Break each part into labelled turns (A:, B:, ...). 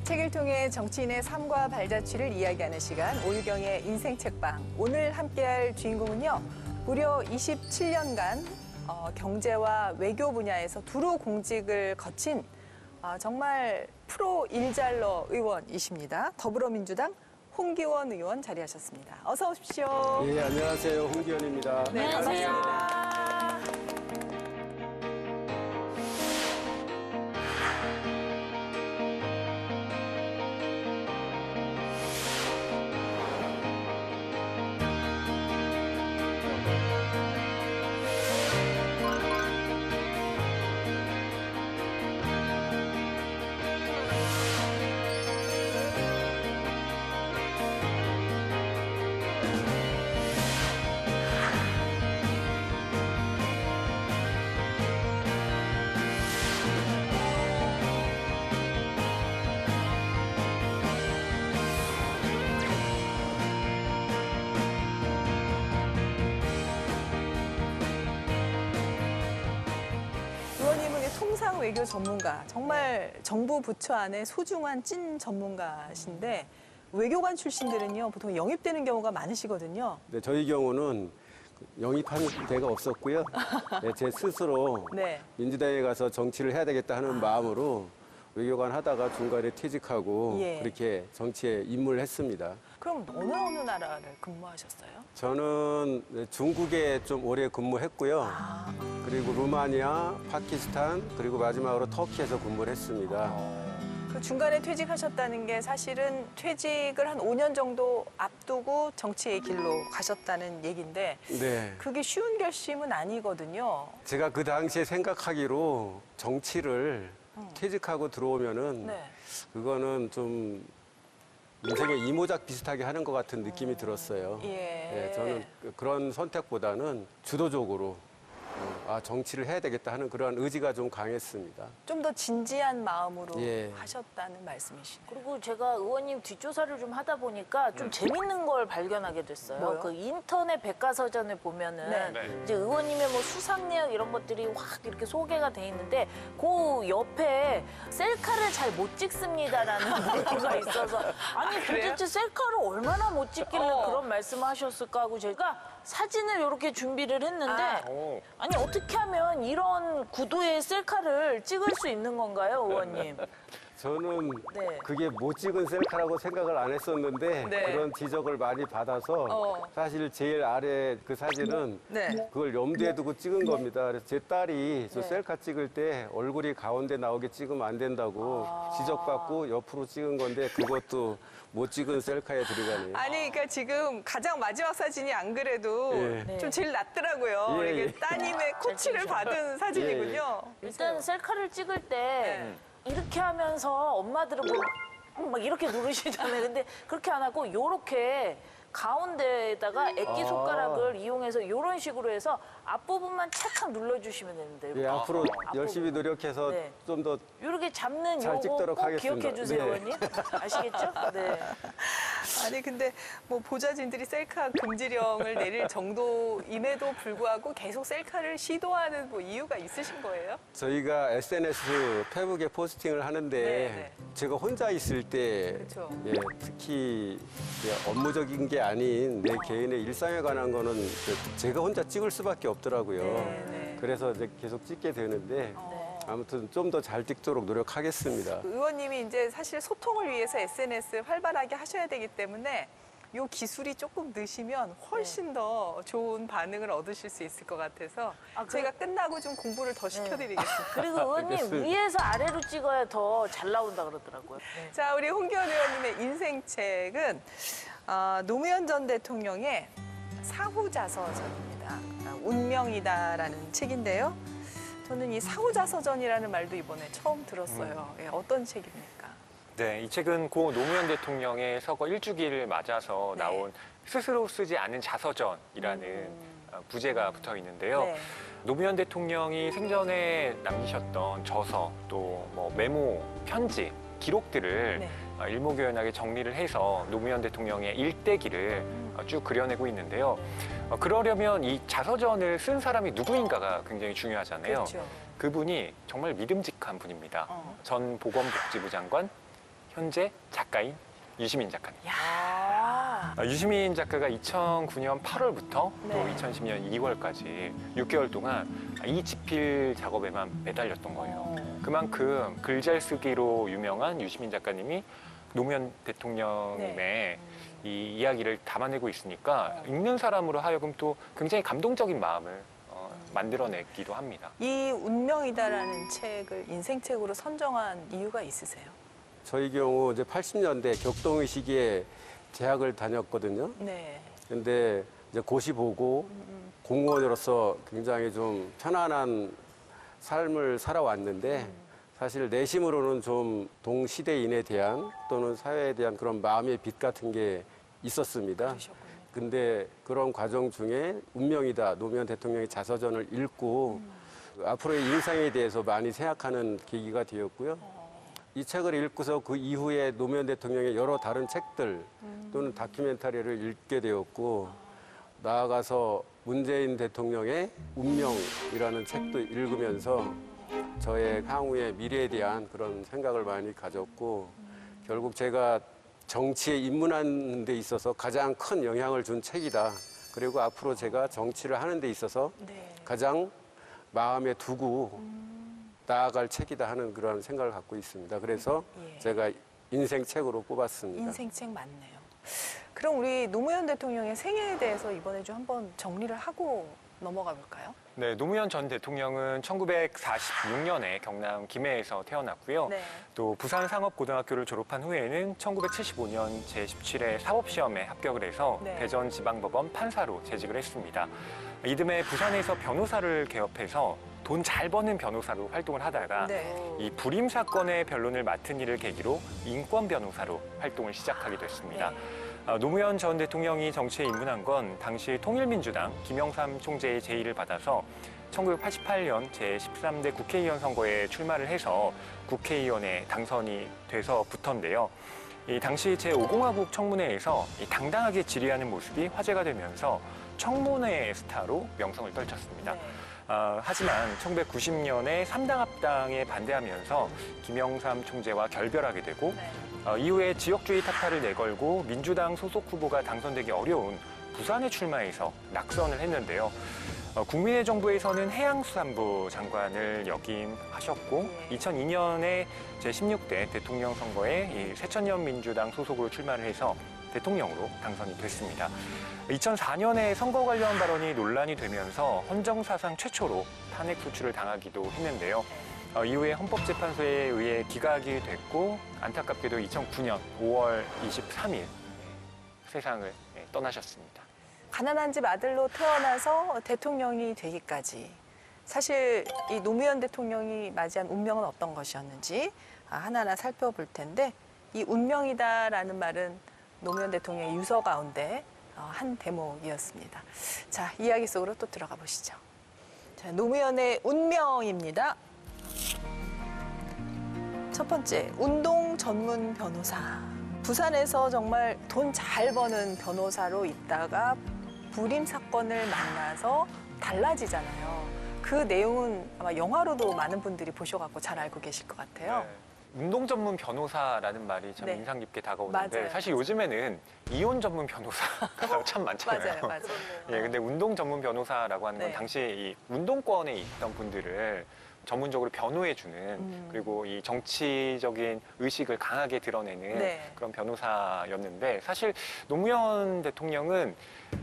A: 책을 통해 정치인의 삶과 발자취를 이야기하는 시간, 오유경의 인생책방. 오늘 함께할 주인공은요, 무려 27년간 경제와 외교 분야에서 두루 공직을 거친 정말 프로 일잘러 의원이십니다. 더불어민주당 홍기원 의원 자리하셨습니다. 어서 오십시오.
B: 예, 안녕하세요. 홍기원입니다.
A: 네, 반갑습니다. 통상 외교 전문가, 정말 정부 부처 안에 소중한 찐 전문가신데 외교관 출신들은요 보통 영입되는 경우가 많으시거든요.
B: 네, 저희 경우는 영입한 데가 없었고요. 네, 제 스스로
A: 네.
B: 민주당에 가서 정치를 해야 되겠다 하는 마음으로 외교관 하다가 중간에 퇴직하고
A: 예.
B: 그렇게 정치에 입문을 했습니다.
A: 그럼 어느 나라를 근무하셨어요?
B: 저는 중국에 좀 오래 근무했고요. 그리고 루마니아, 파키스탄, 그리고 마지막으로 터키에서 근무를 했습니다.
A: 그 중간에 퇴직하셨다는 게 사실은 퇴직을 한 5년 정도 앞두고 정치의 길로 가셨다는 얘기인데
B: 네.
A: 그게 쉬운 결심은 아니거든요.
B: 제가 그 당시에 생각하기로 정치를 퇴직하고 들어오면은
A: 네.
B: 그거는 좀 인생의 이모작 비슷하게 하는 것 같은 느낌이 들었어요.
A: 예.
B: 네, 저는 그런 선택보다는 주도적으로 정치를 해야 되겠다 하는 그런 의지가 좀 강했습니다.
A: 좀 더 진지한 마음으로
B: 예.
A: 하셨다는 말씀이시네요.
C: 그리고 제가 의원님 뒷조사를 좀 하다 보니까 좀 재밌는 걸 발견하게 됐어요.
A: 뭐요?
C: 그 인터넷 백과사전에 보면은
A: 네.
C: 이제 의원님의 뭐 수상 내역 이런 것들이 확 이렇게 소개가 돼 있는데 그 옆에 셀카를 잘 못 찍습니다라는 문구가 있어서 아니
A: 그래요?
C: 도대체 셀카를 얼마나 못 찍길래 그런 말씀을 하셨을까 하고 제가 사진을 이렇게 준비를 했는데 아니 어떻게 하면 이런 구도의 셀카를 찍을 수 있는 건가요, 의원님?
B: 저는
C: 네.
B: 그게 못 찍은 셀카라고 생각을 안 했었는데
A: 네.
B: 그런 지적을 많이 받아서 사실 제일 아래 그 사진은
A: 네.
B: 그걸 염두에 두고 찍은 겁니다. 그래서 제 딸이 저
C: 네.
B: 셀카 찍을 때 얼굴이 가운데 나오게 찍으면 안 된다고 지적받고 옆으로 찍은 건데 그것도 못 찍은 셀카에 들어가네요.
A: 아니, 그러니까 지금 가장 마지막 사진이 안 그래도
B: 예.
A: 좀 제일 낫더라고요.
B: 예,
A: 이게
B: 예.
A: 따님의 코치를 받은 사진이군요.
C: 일단 셀카를 찍을 때 이렇게 하면서 엄마들은 막 이렇게 누르시잖아요. 근데 그렇게 안 하고 요렇게 가운데에다가 액기 손가락을 이용해서 이런 식으로 해서 앞부분만 착착 눌러주시면 되는데
B: 예, 앞으로 열심히 노력해서
C: 네.
B: 좀 더
C: 이렇게 잡는
B: 잘
C: 요거
B: 찍도록
C: 꼭
B: 하겠습니다.
C: 기억해 주세요,
B: 네.
C: 의원님. 아시겠죠? 네.
A: 아니, 근데 뭐 보좌진들이 셀카 금지령을 내릴 정도임에도 불구하고 계속 셀카를 시도하는 뭐 이유가 있으신 거예요?
B: 저희가 SNS 페북에 포스팅을 하는데
A: 네.
B: 제가 혼자 있을 때
A: 그렇죠.
B: 예, 특히 업무적인 게 아닌 내 개인의 일상에 관한 거는 제가 혼자 찍을 수밖에 없더라고요.
A: 네.
B: 그래서 이제 계속 찍게 되는데 아무튼 좀 더 잘 찍도록 노력하겠습니다.
A: 의원님이 이제 사실 소통을 위해서 SNS 활발하게 하셔야 되기 때문에 이 기술이 조금 느시면 훨씬 더 좋은 반응을 얻으실 수 있을 것 같아서 제가 끝나고 좀 공부를 더 시켜드리겠습니다.
C: 그리고 의원님
B: 알겠습니다.
C: 위에서 아래로 찍어야 더 잘 나온다 그러더라고요.
A: 자, 우리 홍기원 의원님의 인생책은 노무현 전 대통령의 사후자서전입니다. 운명이다라는 책인데요. 저는 이 사후자서전이라는 말도 이번에 처음 들었어요. 예, 어떤 책입니까?
D: 네, 이 책은 고 노무현 대통령의 서거 1주기를 맞아서
A: 네.
D: 나온 스스로 쓰지 않은 자서전이라는 부제가 붙어 있는데요.
A: 네.
D: 노무현 대통령이 생전에 남기셨던 저서, 또 뭐 메모, 편지, 기록들을
A: 네.
D: 일목요연하게 정리를 해서 노무현 대통령의 일대기를 쭉 그려내고 있는데요. 그러려면 이 자서전을 쓴 사람이 누구인가가 굉장히 중요하잖아요.
A: 그렇죠.
D: 그분이 정말 믿음직한 분입니다. 전 보건복지부 장관 현재 작가인 유시민 작가님.
A: 야.
D: 유시민 작가가 2009년 8월부터
A: 네.
D: 또 2010년 2월까지 6개월 동안 이 집필 작업에만 매달렸던 거예요. 그만큼 글 잘 쓰기로 유명한 유시민 작가님이 노무현 대통령의
A: 네.
D: 이 이야기를 담아내고 있으니까 읽는 사람으로 하여금 또 굉장히 감동적인 마음을 만들어내기도 합니다.
A: 이 운명이다라는 책을 인생책으로 선정한 이유가 있으세요?
B: 저희 경우 이제 80년대 격동의 시기에 대학을 다녔거든요.
A: 네.
B: 근데 이제 고시 보고 공무원으로서 굉장히 좀 편안한 삶을 살아왔는데 사실 내심으로는 좀 동시대인에 대한 또는 사회에 대한 그런 마음의 빛 같은 게 있었습니다.
A: 그러셨군요.
B: 근데 그런 과정 중에 운명이다 노무현 대통령의 자서전을 읽고 앞으로의 인생에 대해서 많이 생각하는 계기가 되었고요. 이 책을 읽고서 그 이후에 노무현 대통령의 여러 다른 책들 또는 다큐멘터리를 읽게 되었고 나아가서 문재인 대통령의 운명이라는 책도 읽으면서 저의 향후의 미래에 대한 그런 생각을 많이 가졌고 결국 제가 정치에 입문하는 데 있어서 가장 큰 영향을 준 책이다. 그리고 앞으로 제가 정치를 하는 데 있어서
A: 네.
B: 가장 마음에 두고 나아갈 책이다 하는 그런 생각을 갖고 있습니다. 그래서
A: 예.
B: 제가 인생 책으로 뽑았습니다.
A: 인생책 맞네요. 그럼 우리 노무현 대통령의 생애에 대해서 이번에 좀 한번 정리를 하고 넘어가 볼까요?
D: 네, 노무현 전 대통령은 1946년에 경남 김해에서 태어났고요.
A: 네.
D: 또 부산상업고등학교를 졸업한 후에는 1975년 제17회 사법시험에 합격을 해서
A: 네.
D: 대전지방법원 판사로 재직을 했습니다. 이듬해 부산에서 변호사를 개업해서 돈 잘 버는 변호사로 활동을 하다가
A: 네.
D: 이 불임 사건의 변론을 맡은 일을 계기로 인권 변호사로 활동을 시작하게 됐습니다. 노무현 전 대통령이 정치에 입문한 건 당시 통일민주당 김영삼 총재의 제의를 받아서 1988년 제13대 국회의원 선거에 출마를 해서 국회의원에 당선이 돼서부터인데요. 이 당시 제5공화국 청문회에서 이 당당하게 질의하는 모습이 화제가 되면서 청문회의 스타로 명성을 떨쳤습니다.
A: 네.
D: 하지만 1990년에 3당 합당에 반대하면서 김영삼 총재와 결별하게 되고
A: 네.
D: 이후에 지역주의 탁탈을 내걸고 민주당 소속 후보가 당선되기 어려운 부산에 출마해서 낙선을 했는데요. 국민의 정부에서는 해양수산부 장관을 역임하셨고
A: 예.
D: 2002년에 제16대 대통령 선거에 이 새천년 민주당 소속으로 출마를 해서 대통령으로 당선이 됐습니다. 2004년에 선거 관련 발언이 논란이 되면서 헌정사상 최초로 탄핵 소추를 당하기도 했는데요. 이후에 헌법재판소에 의해 기각이 됐고 안타깝게도 2009년 5월 23일 세상을 떠나셨습니다.
A: 가난한 집 아들로 태어나서 대통령이 되기까지 사실 이 노무현 대통령이 맞이한 운명은 어떤 것이었는지 하나하나 살펴볼 텐데 이 운명이다라는 말은 노무현 대통령의 유서 가운데 한 대목이었습니다. 자, 이야기 속으로 또 들어가 보시죠. 자, 노무현의 운명입니다. 첫 번째, 운동 전문 변호사. 부산에서 정말 돈 잘 버는 변호사로 있다가 불임 사건을 만나서 달라지잖아요. 그 내용은 아마 영화로도 많은 분들이 보셔갖고 잘 알고 계실 것 같아요.
D: 네. 운동 전문 변호사라는 말이 참
A: 네.
D: 인상 깊게 다가오는데
A: 맞아요.
D: 사실 요즘에는 이혼 전문 변호사가 참 많잖아요.
A: 맞아요.
D: 예, 근데 운동 전문 변호사라고 하는 건
A: 네.
D: 당시 이 운동권에 있던 분들을 전문적으로 변호해주는 그리고 이 정치적인 의식을 강하게 드러내는
A: 네.
D: 그런 변호사였는데 사실 노무현 대통령은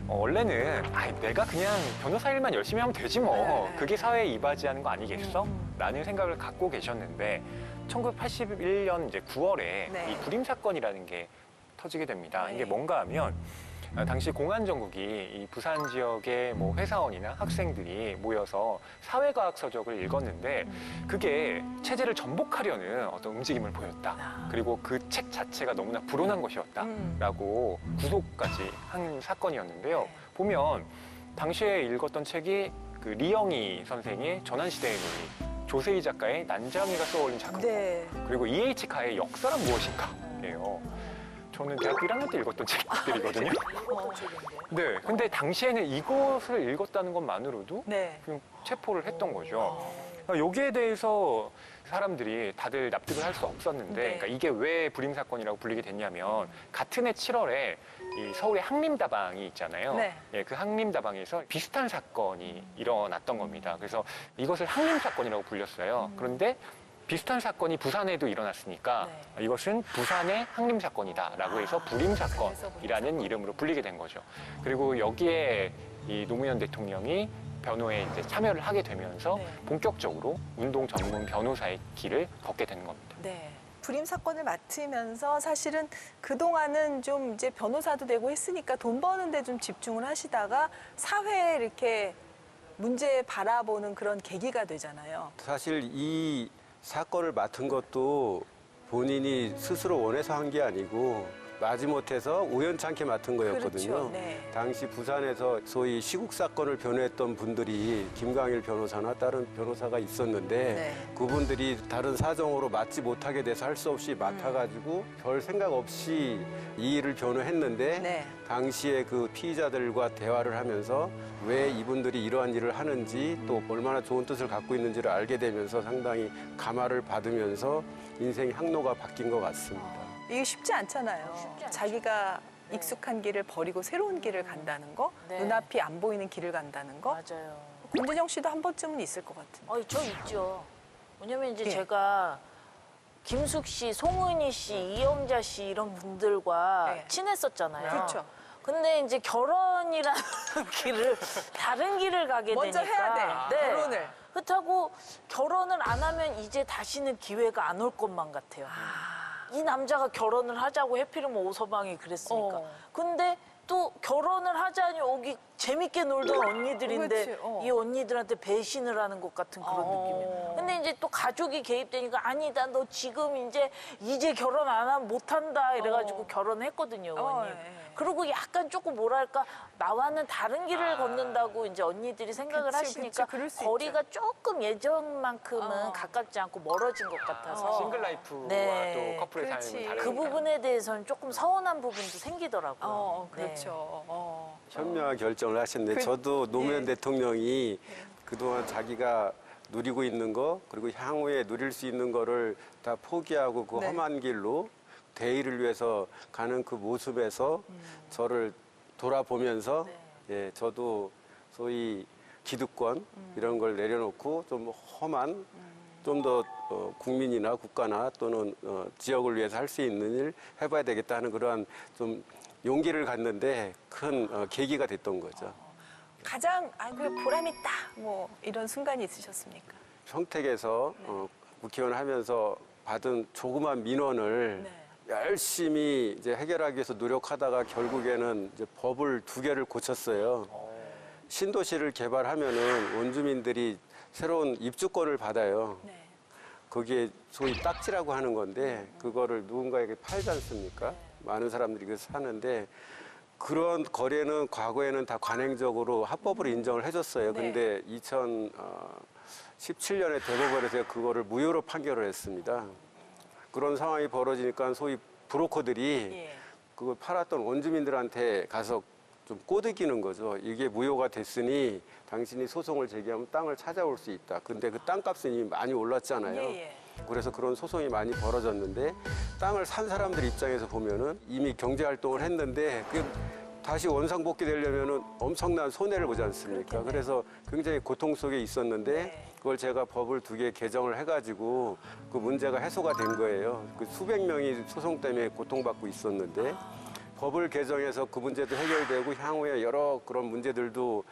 D: 원래는 내가 그냥 변호사 일만 열심히 하면 되지 뭐
A: 네.
D: 그게 사회에 이바지하는 거 아니겠어? 라는 생각을 갖고 계셨는데 1981년 이제 9월에
A: 네.
D: 이 불임 사건이라는 게 터지게 됩니다.
A: 네.
D: 이게 뭔가 하면 당시 공안 정국이 이 부산 지역의 뭐 회사원이나 학생들이 모여서 사회과학 서적을 읽었는데 그게 체제를 전복하려는 어떤 움직임을 보였다. 그리고 그 책 자체가 너무나 불온한 것이었다라고 구속까지 한 사건이었는데요.
A: 네.
D: 보면 당시에 읽었던 책이 그 리영희 선생의 전환시대의 논의, 조세희 작가의 난장이가 써올린 작품,
A: 네.
D: 그리고 E.H. 카의 역사란 무엇인가예요. 저는 대학교 1학년 때 읽었던 책들이거든요. 네, 근데 당시에는 이것을 읽었다는 것만으로도
A: 네.
D: 그냥 체포를 했던 거죠. 여기에 대해서 사람들이 다들 납득을 할 수 없었는데,
A: 네.
D: 그러니까 이게 왜 불임 사건이라고 불리게 됐냐면 같은 해 7월에 이 서울의 항림다방이 있잖아요.
A: 네.
D: 예, 그 항림다방에서 비슷한 사건이 일어났던 겁니다. 그래서 이것을 항림 사건이라고 불렸어요. 그런데 비슷한 사건이 부산에도 일어났으니까
A: 네.
D: 이것은 부산의 항림 사건이다라고 해서 불임 사건이라는 이름으로 불리게 된 거죠. 그리고 여기에 이 노무현 대통령이 변호에 이제 참여를 하게 되면서
A: 네.
D: 본격적으로 운동 전문 변호사의 길을 걷게 되는 겁니다.
A: 네. 불임 사건을 맡으면서 사실은 그동안은 좀 이제 변호사도 되고 했으니까 돈 버는 데 좀 집중을 하시다가 사회에 이렇게 문제 바라보는 그런 계기가 되잖아요.
B: 사실 이 사건을 맡은 것도 본인이 스스로 원해서 한 게 아니고 마지못해서 우연찮게 맡은 거였거든요.
A: 그렇죠. 네.
B: 당시 부산에서 소위 시국 사건을 변호했던 분들이 김광일 변호사나 다른 변호사가 있었는데
A: 네.
B: 그분들이 다른 사정으로 맡지 못하게 돼서 할 수 없이 맡아가지고 별 생각 없이 이 일을 변호했는데
A: 네.
B: 당시에 그 피의자들과 대화를 하면서 왜 이분들이 이러한 일을 하는지 또 얼마나 좋은 뜻을 갖고 있는지를 알게 되면서 상당히 감화를 받으면서 인생 항로가 바뀐 것 같습니다.
A: 이게 쉽지 않잖아요.
C: 쉽지 않죠.
A: 자기가 익숙한 길을 버리고 새로운 길을 간다는 거,
C: 네.
A: 눈앞이 안 보이는 길을 간다는 거.
C: 맞아요.
A: 권진영 씨도 한 번쯤은 있을 것 같은데.
C: 저 있죠. 왜냐면 이제
A: 예.
C: 제가 김숙 씨, 송은희 씨, 이영자 씨 이런 분들과
A: 네.
C: 친했었잖아요.
A: 그렇죠.
C: 근데 이제 결혼이라는 길을 다른 길을 가게
A: 먼저
C: 되니까
A: 해야 돼, 결혼을.
C: 그렇다고 결혼을 안 하면 이제 다시는 기회가 안 올 것만 같아요. 이 남자가 결혼을 하자고 해필이면 오서방이 그랬으니까.
A: 어.
C: 근데 또 결혼을 하자니 여기 재밌게 놀던 언니들인데
A: 그렇지, 어.
C: 이 언니들한테 배신을 하는 것 같은 그런 느낌이에요. 근데 이제 또 가족이 개입되니까 아니다 너 지금 이제 결혼 안 하면 못 한다 이래가지고 결혼했거든요 언니.
A: 예.
C: 그리고 약간 조금 뭐랄까 나와는 다른 길을 걷는다고 이제 언니들이 생각을
A: 그치,
C: 하시니까
A: 그치, 그럴 수
C: 거리가 조금 예전만큼은 가깝지 않고 멀어진 것 같아서
D: 싱글 라이프와
C: 네.
D: 또 커플의
A: 그렇지.
D: 삶은
C: 그
D: 다르니까.
C: 부분에 대해서는 조금 서운한 부분도 생기더라고요. 네.
A: 그렇죠.
B: 현명한 결정을 하셨네.
A: 그-
B: 저도 노무현
A: 예.
B: 대통령이 그동안 자기가 누리고 있는 거 그리고 향후에 누릴 수 있는 거를 다 포기하고 그
A: 네.
B: 험한 길로 대의를 위해서 가는 그 모습에서 저를 돌아보면서 예, 저도 소위 기득권 이런 걸 내려놓고 좀 험한 좀 더 국민이나 국가나 또는 지역을 위해서 할 수 있는 일 해봐야 되겠다는 그러한 좀 용기를 갖는데 큰 계기가 됐던 거죠.
A: 가장 그 보람 있다 뭐 이런 순간이 있으셨습니까?
B: 평택에서 국회의원 하면서 받은 조그만 민원을
A: 네.
B: 열심히 이제 해결하기 위해서 노력하다가 결국에는 이제 법을 2개를 고쳤어요. 신도시를 개발하면은 원주민들이 새로운 입주권을 받아요.
A: 네.
B: 거기에 소위 딱지라고 하는 건데 그거를 누군가에게 팔지 않습니까? 많은 사람들이 그래서 사는데 그런 거래는 과거에는 다 관행적으로 합법으로 인정을 해줬어요.
A: 네.
B: 근데 2017년에 대법원에서 그거를 무효로 판결을 했습니다. 그런 상황이 벌어지니까 소위 브로커들이
A: 예.
B: 그걸 팔았던 원주민들한테 가서 좀 꼬드기는 거죠. 이게 무효가 됐으니 당신이 소송을 제기하면 땅을 찾아올 수 있다. 근데 그 땅값은 이미 많이 올랐잖아요.
A: 예.
B: 그래서 그런 소송이 많이 벌어졌는데 땅을 산 사람들 입장에서 보면은 이미 경제 활동을 했는데 그 다시 원상복귀 되려면은 엄청난 손해를 보지 않습니까?
A: 그렇겠네요.
B: 그래서 굉장히 고통 속에 있었는데
A: 네.
B: 그걸 제가 법을 2개 개정을 해가지고 그 문제가 해소가 된 거예요. 그 수백 명이 소송 때문에 고통받고 있었는데 법을 개정해서 그 문제도 해결되고 향후에 여러 그런 문제들도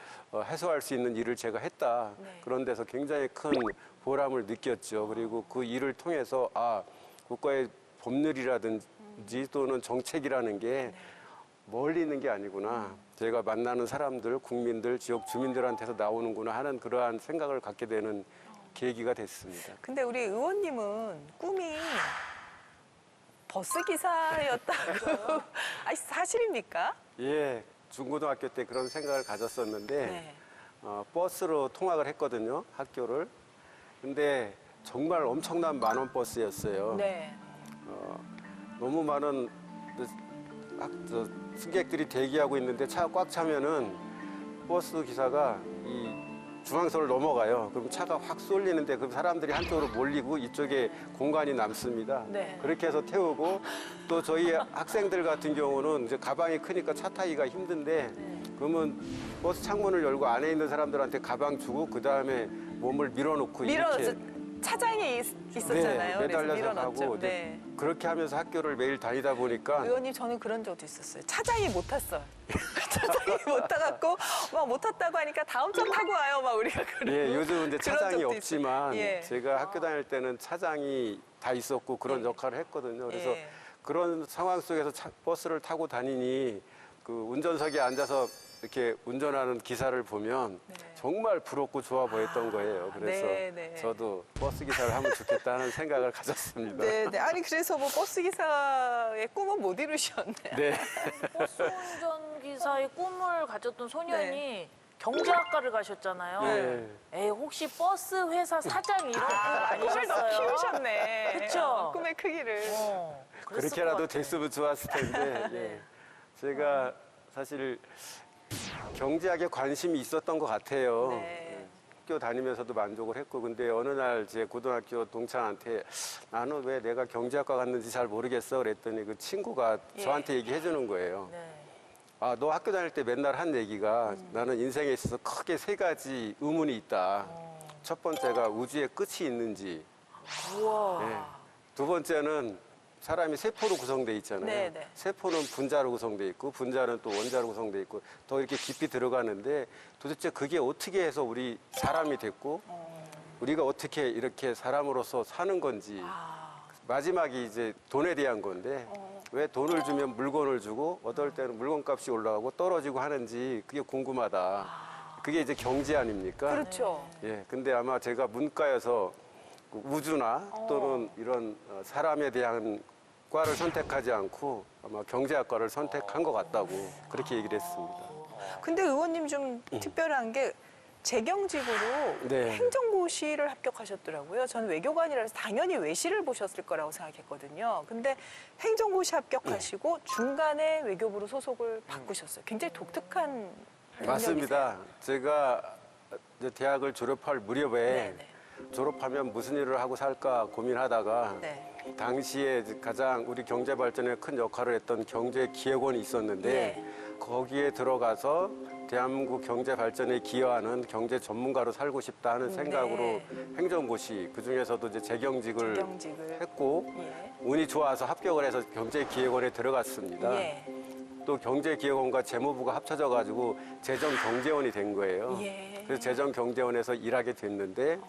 B: 해소할 수 있는 일을 제가 했다.
A: 네.
B: 그런 데서 굉장히 큰 보람을 느꼈죠. 그리고 그 일을 통해서 국가의 법률이라든지 또는 정책이라는 게 멀리 있는 게 아니구나. 제가 만나는 사람들, 국민들, 지역 주민들한테서 나오는구나 하는 그러한 생각을 갖게 되는 계기가 됐습니다.
A: 근데 우리 의원님은 꿈이 버스 기사였다고. 사실입니까?
B: 예, 중고등학교 때 그런 생각을 가졌었는데
A: 네.
B: 버스로 통학을 했거든요, 학교를. 근데 정말 엄청난 만원 버스였어요.
A: 네.
B: 너무 많은 승객들이 대기하고 있는데 차가 꽉 차면은 버스 기사가 이 중앙선을 넘어가요. 그럼 차가 확 쏠리는데 그럼 사람들이 한쪽으로 몰리고 이쪽에 공간이 남습니다.
C: 네.
B: 그렇게 해서 태우고 또 저희 학생들 같은 경우는 이제 가방이 크니까 차 타기가 힘든데 그러면 버스 창문을 열고 안에 있는 사람들한테 가방 주고 그 다음에 몸을 밀어놓고 이렇게
A: 차장이 있었잖아요.
B: 네,
A: 그래서
B: 매달려서
A: 밀어넣죠.
B: 가고
A: 네.
B: 그렇게 하면서 학교를 매일 다니다 보니까
A: 의원님 저는 그런 적도 있었어요. 차장이 못 탔어요. 차장이 못 타갖고 막 못 탔다고 하니까 다음 차 타고 와요. 막 우리가 그러고.
B: 예, 요즘은 이제
A: 그런
B: 차장이
A: 적도
B: 없지만
A: 있어요. 예.
B: 제가 학교 다닐 때는 차장이 다 있었고 그런
A: 네.
B: 역할을 했거든요. 그래서
A: 예.
B: 그런 상황 속에서 버스를 타고 다니니 그 운전석에 앉아서 이렇게 운전하는 기사를 보면
A: 네.
B: 정말 부럽고 좋아 보였던 거예요. 그래서
A: 네, 네.
B: 저도 버스 기사를 하면 좋겠다는 생각을 가졌습니다.
A: 네, 네. 아니 그래서 뭐 버스 기사의 꿈은 못 이루셨네요.
B: 네.
C: 버스 운전기사의 꿈을 가졌던 소년이
A: 네.
C: 경제학과를 가셨잖아요.
B: 네.
C: 에이, 혹시 버스 회사 사장 이런 꿈
A: 꿈을 더
C: 아니셨어요?
A: 키우셨네.
C: 그쵸?
A: 꿈의 크기를.
C: 그랬을
B: 그렇게라도
C: 것 같아요.
B: 됐으면 좋았을 텐데 예. 제가 사실 경제학에 관심이 있었던 것 같아요.
A: 네.
B: 예. 학교 다니면서도 만족을 했고 근데 어느 날 제 고등학교 동창한테 나는 왜 내가 경제학과 갔는지 잘 모르겠어 그랬더니 그 친구가
A: 예.
B: 저한테 얘기해 주는 거예요.
C: 네.
B: 아, 너 학교 다닐 때 맨날 한 얘기가 나는 인생에 있어서 크게 세 가지 의문이 있다. 첫 번째가 우주에 끝이 있는지,
C: 우와.
B: 예. 두 번째는 사람이 세포로 구성돼 있잖아요.
A: 네, 네.
B: 세포는 분자로 구성돼 있고 분자는 또 원자로 구성돼 있고 더 이렇게 깊이 들어가는데 도대체 그게 어떻게 해서 우리 사람이 됐고 우리가 어떻게 이렇게 사람으로서 사는 건지 마지막이 이제 돈에 대한 건데 왜 돈을 주면 물건을 주고 어떨 때는 물건값이 올라가고 떨어지고 하는지 그게 궁금하다. 그게 이제 경제 아닙니까?
A: 그렇죠.
B: 예, 근데 아마 제가 문과여서 그 우주나 또는 이런 사람에 대한 과를 선택하지 않고 아마 경제학과를 선택한 것 같다고 그렇게 얘기를 했습니다.
A: 근데 의원님 좀 특별한 게 재경직으로
B: 네.
A: 행정고시를 합격하셨더라고요. 저는 외교관이라서 당연히 외시를 보셨을 거라고 생각했거든요. 근데 행정고시 합격하시고 중간에 외교부로 소속을 바꾸셨어요. 굉장히 독특한
B: 맞습니다. 제가 이제 대학을 졸업할 무렵에
A: 네네.
B: 졸업하면 무슨 일을 하고 살까 고민하다가
A: 네.
B: 당시에 가장 우리 경제 발전에 큰 역할을 했던 경제기획원이 있었는데
A: 예.
B: 거기에 들어가서 대한민국 경제 발전에 기여하는 경제 전문가로 살고 싶다 하는 생각으로 행정고시 그중에서도 이제 재경직을
A: 재경직을.
B: 했고
A: 예.
B: 운이 좋아서 합격을 해서 경제기획원에 들어갔습니다.
A: 예.
B: 또 경제기획원과 재무부가 합쳐져 가지고 재정경제원이 된 거예요.
A: 예.
B: 그래서 재정경제원에서 일하게 됐는데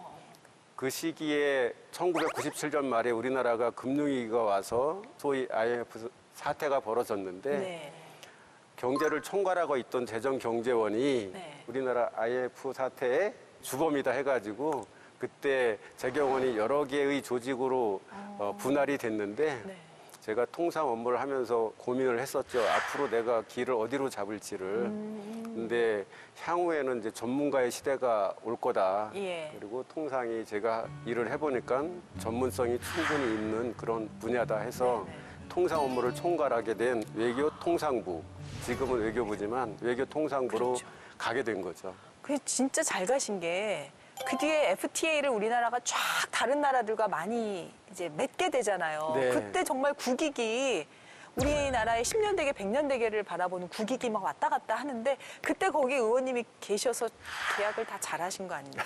B: 그 시기에 1997년 말에 우리나라가 금융위기가 와서 소위 IMF 사태가 벌어졌는데
A: 네.
B: 경제를 총괄하고 있던 재정경제원이
A: 네.
B: 우리나라 IMF 사태의 주범이다 해가지고 그때 재경원이 여러 개의 조직으로 분할이 됐는데
A: 네.
B: 제가 통상 업무를 하면서 고민을 했었죠. 앞으로 내가 길을 어디로 잡을지를. 근데 향후에는 이제 전문가의 시대가 올 거다.
A: 예.
B: 그리고 통상이 제가 일을 해보니까 전문성이 충분히 있는 그런 분야다 해서
A: 네네.
B: 통상 업무를 총괄하게 된 외교통상부. 지금은 외교부지만 외교통상부로
A: 그렇죠.
B: 가게 된 거죠.
A: 그게 진짜 잘 가신 게 그 뒤에 FTA를 우리나라가 쫙 다른 나라들과 많이 이제 맺게 되잖아요.
B: 네.
A: 그때 정말 국익이 우리나라의 10년 대계, 100년 대계를 바라보는 국익이 막 왔다 갔다 하는데 그때 거기 의원님이 계셔서 계약을 다 잘하신 거 아닙니까?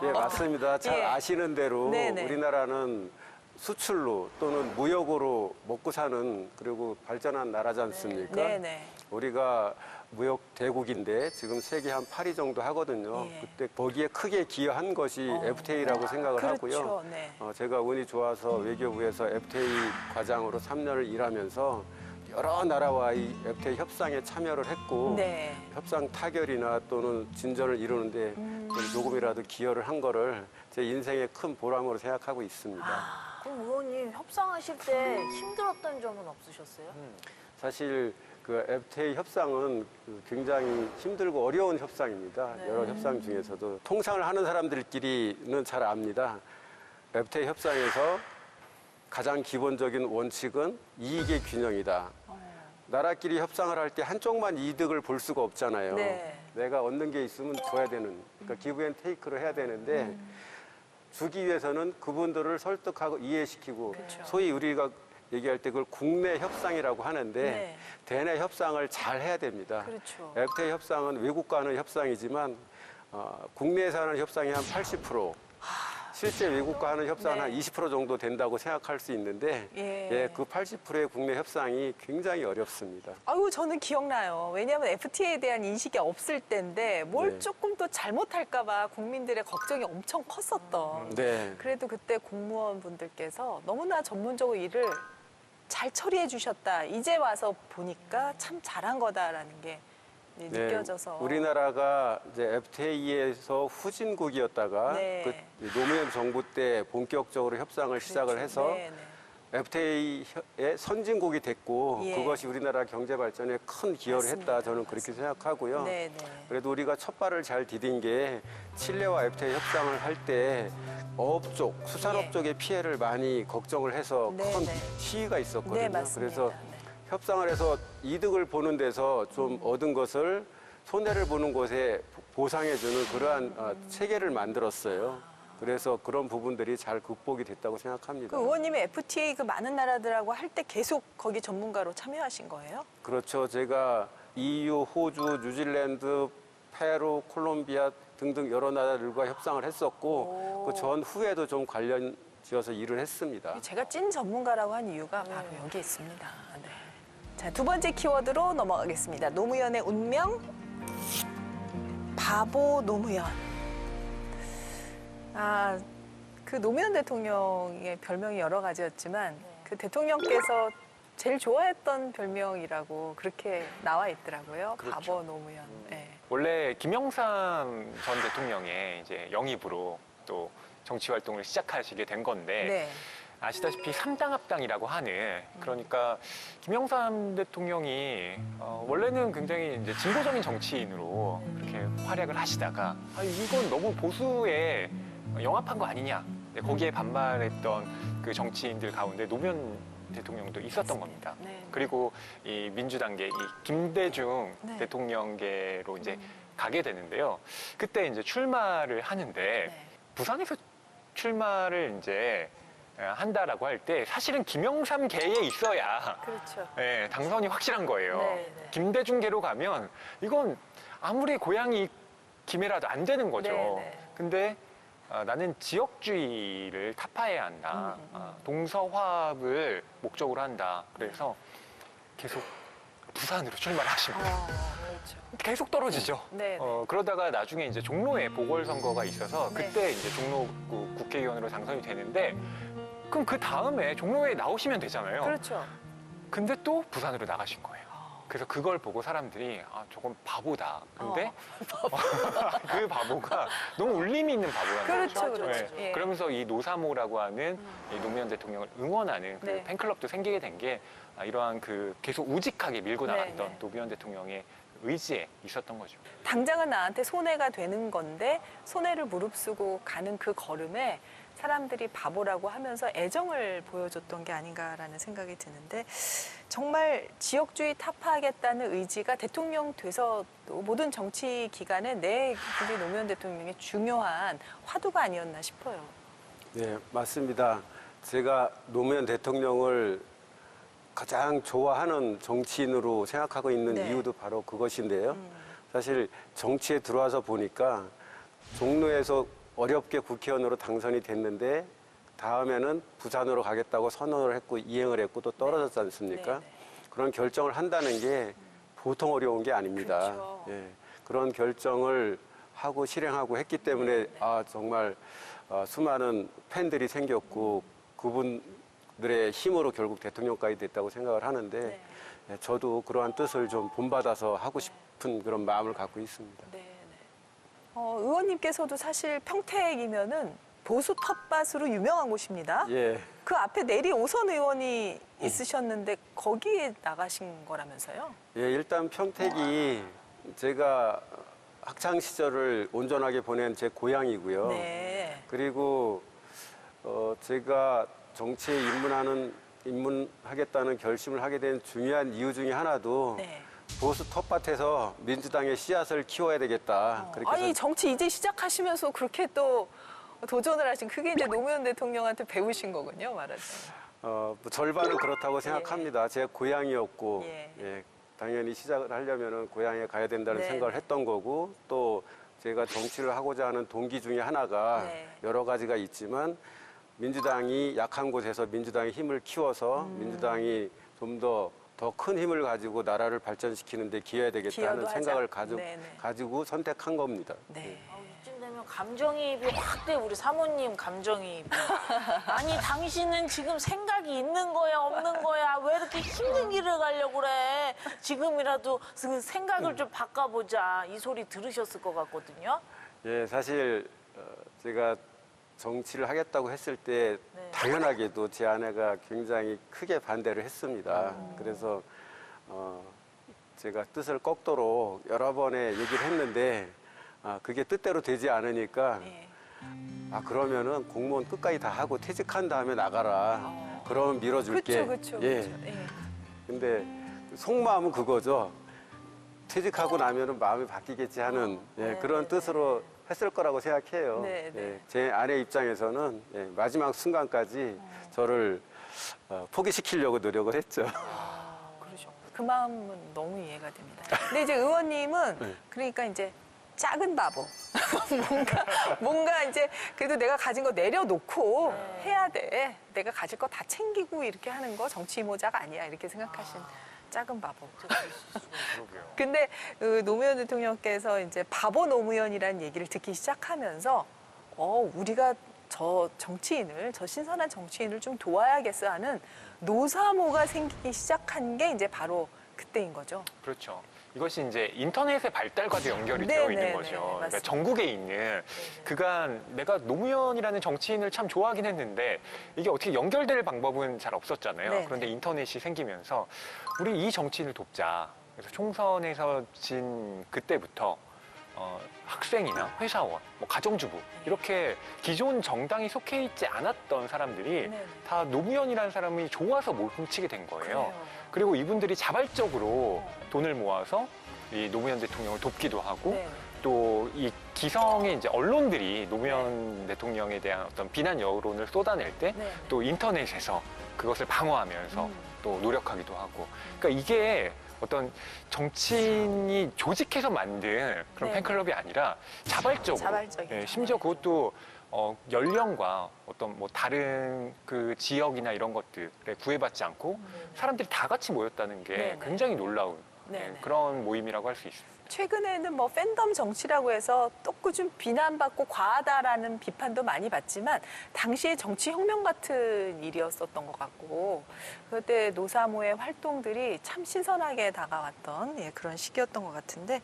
B: 예, 맞습니다. 잘
A: 예.
B: 아시는 대로
A: 네네.
B: 우리나라는 수출로 또는 무역으로 먹고 사는 그리고 발전한 나라지 않습니까?
A: 네네.
B: 우리가 무역 대국인데 지금 세계 한 8위 정도 하거든요.
A: 예.
B: 그때 거기에 크게 기여한 것이 FTA라고 생각을
A: 그렇죠.
B: 하고요.
A: 네.
B: 제가 운이 좋아서 외교부에서 FTA 과장으로 3년을 일하면서 여러 나라와의 FTA 협상에 참여를 했고
A: 네.
B: 협상 타결이나 또는 진전을 이루는데 조금이라도 기여를 한 거를 제 인생의 큰 보람으로 생각하고 있습니다.
C: 그럼 의원님 협상하실 때 힘들었던 점은 없으셨어요?
B: 사실 그 FTA 협상은 굉장히 힘들고 어려운 협상입니다. 여러 협상 중에서도 통상을 하는 사람들끼리는 잘 압니다. FTA 협상에서 가장 기본적인 원칙은 이익의 균형이다. 나라끼리 협상을 할 때 한쪽만 이득을 볼 수가 없잖아요.
A: 네.
B: 내가 얻는 게 있으면 줘야 되는, 그러니까 기브 앤 테이크를 해야 되는데 주기 위해서는 그분들을 설득하고 이해시키고
A: 그렇죠.
B: 소위 우리가 얘기할 때 그걸 국내 협상이라고 하는데
A: 네.
B: 대내 협상을 잘 해야 됩니다.
A: 그렇죠.
B: FTA 협상은 외국과 하는 협상이지만 국내에서 하는 협상이 한 80%, 실제 외국과 하는 협상은
A: 네.
B: 한 20% 정도 된다고 생각할 수 있는데
A: 예.
B: 그 80%의 국내 협상이 굉장히 어렵습니다.
A: 아유, 저는 기억나요. 왜냐하면 FTA에 대한 인식이 없을 때인데 뭘
B: 네.
A: 조금 또 잘못할까봐 국민들의 걱정이 엄청 컸었던.
B: 네.
A: 그래도 그때 공무원분들께서 너무나 전문적으로 일을 잘 처리해 주셨다. 이제 와서 보니까 참 잘한 거다라는 게 이제
B: 네,
A: 느껴져서.
B: 우리나라가 이제 FTA에서 후진국이었다가
A: 네.
B: 그 노무현 정부 때 본격적으로 협상을 시작을
A: 그렇죠.
B: 해서
A: 네, 네.
B: FTA의 선진국이 됐고
A: 예.
B: 그것이 우리나라 경제 발전에 큰 기여를
A: 맞습니다.
B: 했다. 저는 그렇게 생각하고요.
A: 네, 네.
B: 그래도 우리가 첫 발을 잘 디딘 게 칠레와 FTA 협상을 할 때 어업 쪽, 수산업
A: 예.
B: 쪽의 피해를 많이 걱정을 해서
A: 네,
B: 큰
A: 네.
B: 시위가 있었거든요.
A: 네, 맞습니다.
B: 그래서
A: 네.
B: 협상을 해서 이득을 보는 데서 좀 얻은 것을 손해를 보는 곳에 보상해주는 그러한 체계를 만들었어요. 그래서 그런 부분들이 잘 극복이 됐다고 생각합니다.
A: 그 의원님이 FTA 그 많은 나라들하고 할 때 계속 거기 전문가로 참여하신 거예요?
B: 그렇죠. 제가 EU, 호주, 뉴질랜드, 페루, 콜롬비아 등등 여러 나라들과 협상을 했었고 그 전후에도 좀 관련 지어서 일을 했습니다.
A: 제가 찐 전문가라고 한 이유가 바로 여기 있습니다. 네. 자, 두 번째 키워드로 넘어가겠습니다. 노무현의 운명, 바보 노무현. 그 노무현 대통령의 별명이 여러 가지였지만 그 대통령께서 제일 좋아했던 별명이라고 그렇게 나와 있더라고요.
D: 그렇죠.
A: 바보 노무현. 네.
D: 원래 김영삼 전 대통령의 이제 영입으로 또 정치 활동을 시작하시게 된 건데
A: 네.
D: 아시다시피 삼당합당이라고 하는 그러니까 김영삼 대통령이 원래는 굉장히 이제 진보적인 정치인으로 그렇게 활약을 하시다가 이건 너무 보수에 영합한 거 아니냐 거기에 반발했던 그 정치인들 가운데 노무현 대통령도 있었던 겁니다.
A: 네.
D: 그리고 이 민주당계 이 김대중
A: 네.
D: 대통령계로 이제 가게 되는데요. 그때 이제 출마를 하는데
A: 네.
D: 부산에서 출마를 이제 한다라고 할 때 사실은 김영삼계에 있어야
A: 그렇죠.
D: 예, 당선이 확실한 거예요.
A: 네, 네.
D: 김대중계로 가면 이건 아무리 고향이 김해라도 안 되는 거죠.
A: 네, 네.
D: 근데 나는 지역주의를 타파해야 한다. 동서화합을 목적으로 한다. 그래서 계속 부산으로 출마를 하십니다.
A: 그렇죠.
D: 계속 떨어지죠.
A: 네, 네.
D: 그러다가 나중에 이제 종로에 보궐선거가 있어서
A: 네.
D: 그때 이제 종로구 국회의원으로 당선이 되는데 그럼 그 다음에 종로에 나오시면 되잖아요.
A: 그렇죠.
D: 근데 또 부산으로 나가신 거예요. 그래서 그걸 보고 사람들이 저건 바보다. 근데 그 바보가 너무 울림이 있는 바보라는
A: 그렇죠,
D: 거죠.
A: 그렇죠. 예.
D: 그러면서 이 노사모라고 하는 이 노무현 대통령을 응원하는 그
A: 네.
D: 팬클럽도 생기게 된 게 이러한 그 계속 우직하게 밀고
A: 네,
D: 나갔던
A: 네.
D: 노무현 대통령의 의지에 있었던 거죠.
A: 당장은 나한테 손해가 되는 건데 손해를 무릅쓰고 가는 그 걸음에 사람들이 바보라고 하면서 애정을 보여줬던 게 아닌가라는 생각이 드는데 정말 지역주의 타파하겠다는 의지가 대통령 돼서 또 모든 정치 기간에 내 우리 노무현 대통령의 중요한 화두가 아니었나 싶어요.
B: 네, 맞습니다. 제가 노무현 대통령을 가장 좋아하는 정치인으로 생각하고 있는
A: 네.
B: 이유도 바로 그것인데요. 사실 정치에 들어와서 보니까 종로에서 어렵게 국회의원으로 당선이 됐는데 다음에는 부산으로 가겠다고 선언을 했고 이행을 했고 또 떨어졌지 않습니까?
A: 네, 네.
B: 그런 결정을 한다는 게 보통 어려운 게 아닙니다.
A: 그렇죠.
B: 예, 그런 결정을 하고 실행하고 했기 때문에 정말 수많은 팬들이 생겼고 그분들의 힘으로 결국 대통령까지 됐다고 생각을 하는데
A: 네.
B: 예, 저도 그러한 뜻을 좀 본받아서 하고 싶은 그런 마음을 갖고 있습니다.
A: 네, 네. 의원님께서도 사실 평택이면은 보수 텃밭으로 유명한 곳입니다.
B: 예,
A: 그 앞에 내리 오선 의원이 있으셨는데 거기에 나가신 거라면서요?
B: 예, 일단 평택이 제가 학창 시절을 온전하게 보낸 제 고향이고요.
A: 네.
B: 그리고 제가 정치에 입문하겠다는 결심을 하게 된 중요한 이유 중에 하나도
A: 네.
B: 보수 텃밭에서 민주당의 씨앗을 키워야 되겠다. 그렇게
A: 아니
B: 해서
A: 정치 이제 시작하시면서 그렇게 또 도전을 하신 그게 이제 노무현 대통령한테 배우신 거군요, 말하자면.
B: 뭐 절반은 그렇다고 생각합니다. 제 고향이었고
A: 예.
B: 예, 당연히 시작을 하려면은 고향에 가야 된다는
A: 네.
B: 생각을 했던 거고 또 제가 정치를 하고자 하는 동기 중에 하나가
A: 네.
B: 여러 가지가 있지만 민주당이 약한 곳에서 민주당의 힘을 키워서 민주당이 좀 더 큰 힘을 가지고 나라를 발전시키는 데 기여해야 되겠다
A: 기여도
B: 하는
A: 하자.
B: 생각을
A: 네네.
B: 가지고 선택한 겁니다.
A: 네.
C: 이쯤 되면 감정이입이 확 돼, 우리 사모님 감정이입. 아니, 당신은 지금 생각이 있는 거야, 없는 거야? 왜 이렇게 힘든 길을 가려고 그래? 지금이라도 그 생각을 좀 바꿔보자. 이 소리 들으셨을 것 같거든요.
B: 예, 사실 제가 정치를 하겠다고 했을 때
C: 네.
B: 당연하게도 제 아내가 굉장히 크게 반대를 했습니다. 그래서 제가 뜻을 꺾도록 여러 번의 얘기를 했는데 그게 뜻대로 되지 않으니까
A: 예.
B: 그러면은 공무원 끝까지 다 하고 퇴직한 다음에 나가라. 그러면 밀어줄게.
A: 그렇죠.
B: 예.
A: 예.
B: 근데 속마음은 그거죠. 퇴직하고 나면은 마음이 바뀌겠지 하는 그런 뜻으로 했을 거라고 생각해요.
A: 네, 네.
B: 예, 제 아내 입장에서는 마지막 순간까지 저를 포기시키려고 노력을 했죠.
A: 그러죠. 그 마음은 너무 이해가 됩니다. 근데 이제 의원님은 그러니까 이제 작은 바보. 뭔가 이제 그래도 내가 가진 거 내려놓고 해야 돼. 내가 가질 거 다 챙기고 이렇게 하는 거 정치 모자가 아니야. 이렇게 생각하신 작은 바보. 근데 노무현 대통령께서 이제 바보 노무현이라는 얘기를 듣기 시작하면서 우리가 저 신선한 정치인을 좀 도와야겠어 하는 노사모가 생기기 시작한 게 이제 바로 그때인 거죠.
D: 그렇죠. 이것이 이제 인터넷의 발달과도 연결이
A: 네,
D: 되어
A: 네,
D: 있는
A: 네,
D: 거죠. 그러니까
A: 맞습니다.
D: 전국에 있는 그간 내가 노무현이라는 정치인을 참 좋아하긴 했는데 이게 어떻게 연결될 방법은 잘 없었잖아요.
A: 네,
D: 그런데
A: 네.
D: 인터넷이 생기면서 우리 이 정치인을 돕자. 그래서 총선에서 진 그때부터 학생이나 회사원, 뭐 가정주부 이렇게 기존 정당이 속해 있지 않았던 사람들이
A: 네.
D: 다 노무현이라는 사람이 좋아서 뭉치게 된 거예요.
A: 그래요.
D: 그리고 이분들이 자발적으로 돈을 모아서 이 노무현 대통령을 돕기도 하고
A: 네.
D: 또 이 기성의 이제 언론들이 노무현 대통령에 대한 어떤 비난 여론을 쏟아낼 때 또
A: 네.
D: 인터넷에서 그것을 방어하면서 또 노력하기도 하고 그러니까 이게 어떤 정치인이 조직해서 만든 그런
A: 네.
D: 팬클럽이 아니라 자발적으로
A: 자발적이죠.
D: 예, 심지어 그것도 연령과 어떤 뭐 다른 그 지역이나 이런 것들에 구애받지 않고 사람들이 다 같이 모였다는 게
A: 네네.
D: 굉장히 놀라운
A: 네네.
D: 그런 모임이라고 할 수 있습니다.
A: 최근에는 뭐 팬덤 정치라고 해서 또 좀 비난받고 과하다라는 비판도 많이 받지만 당시에 정치 혁명 같은 일이었었던 것 같고 그때 노사모의 활동들이 참 신선하게 다가왔던 그런 시기였던 것 같은데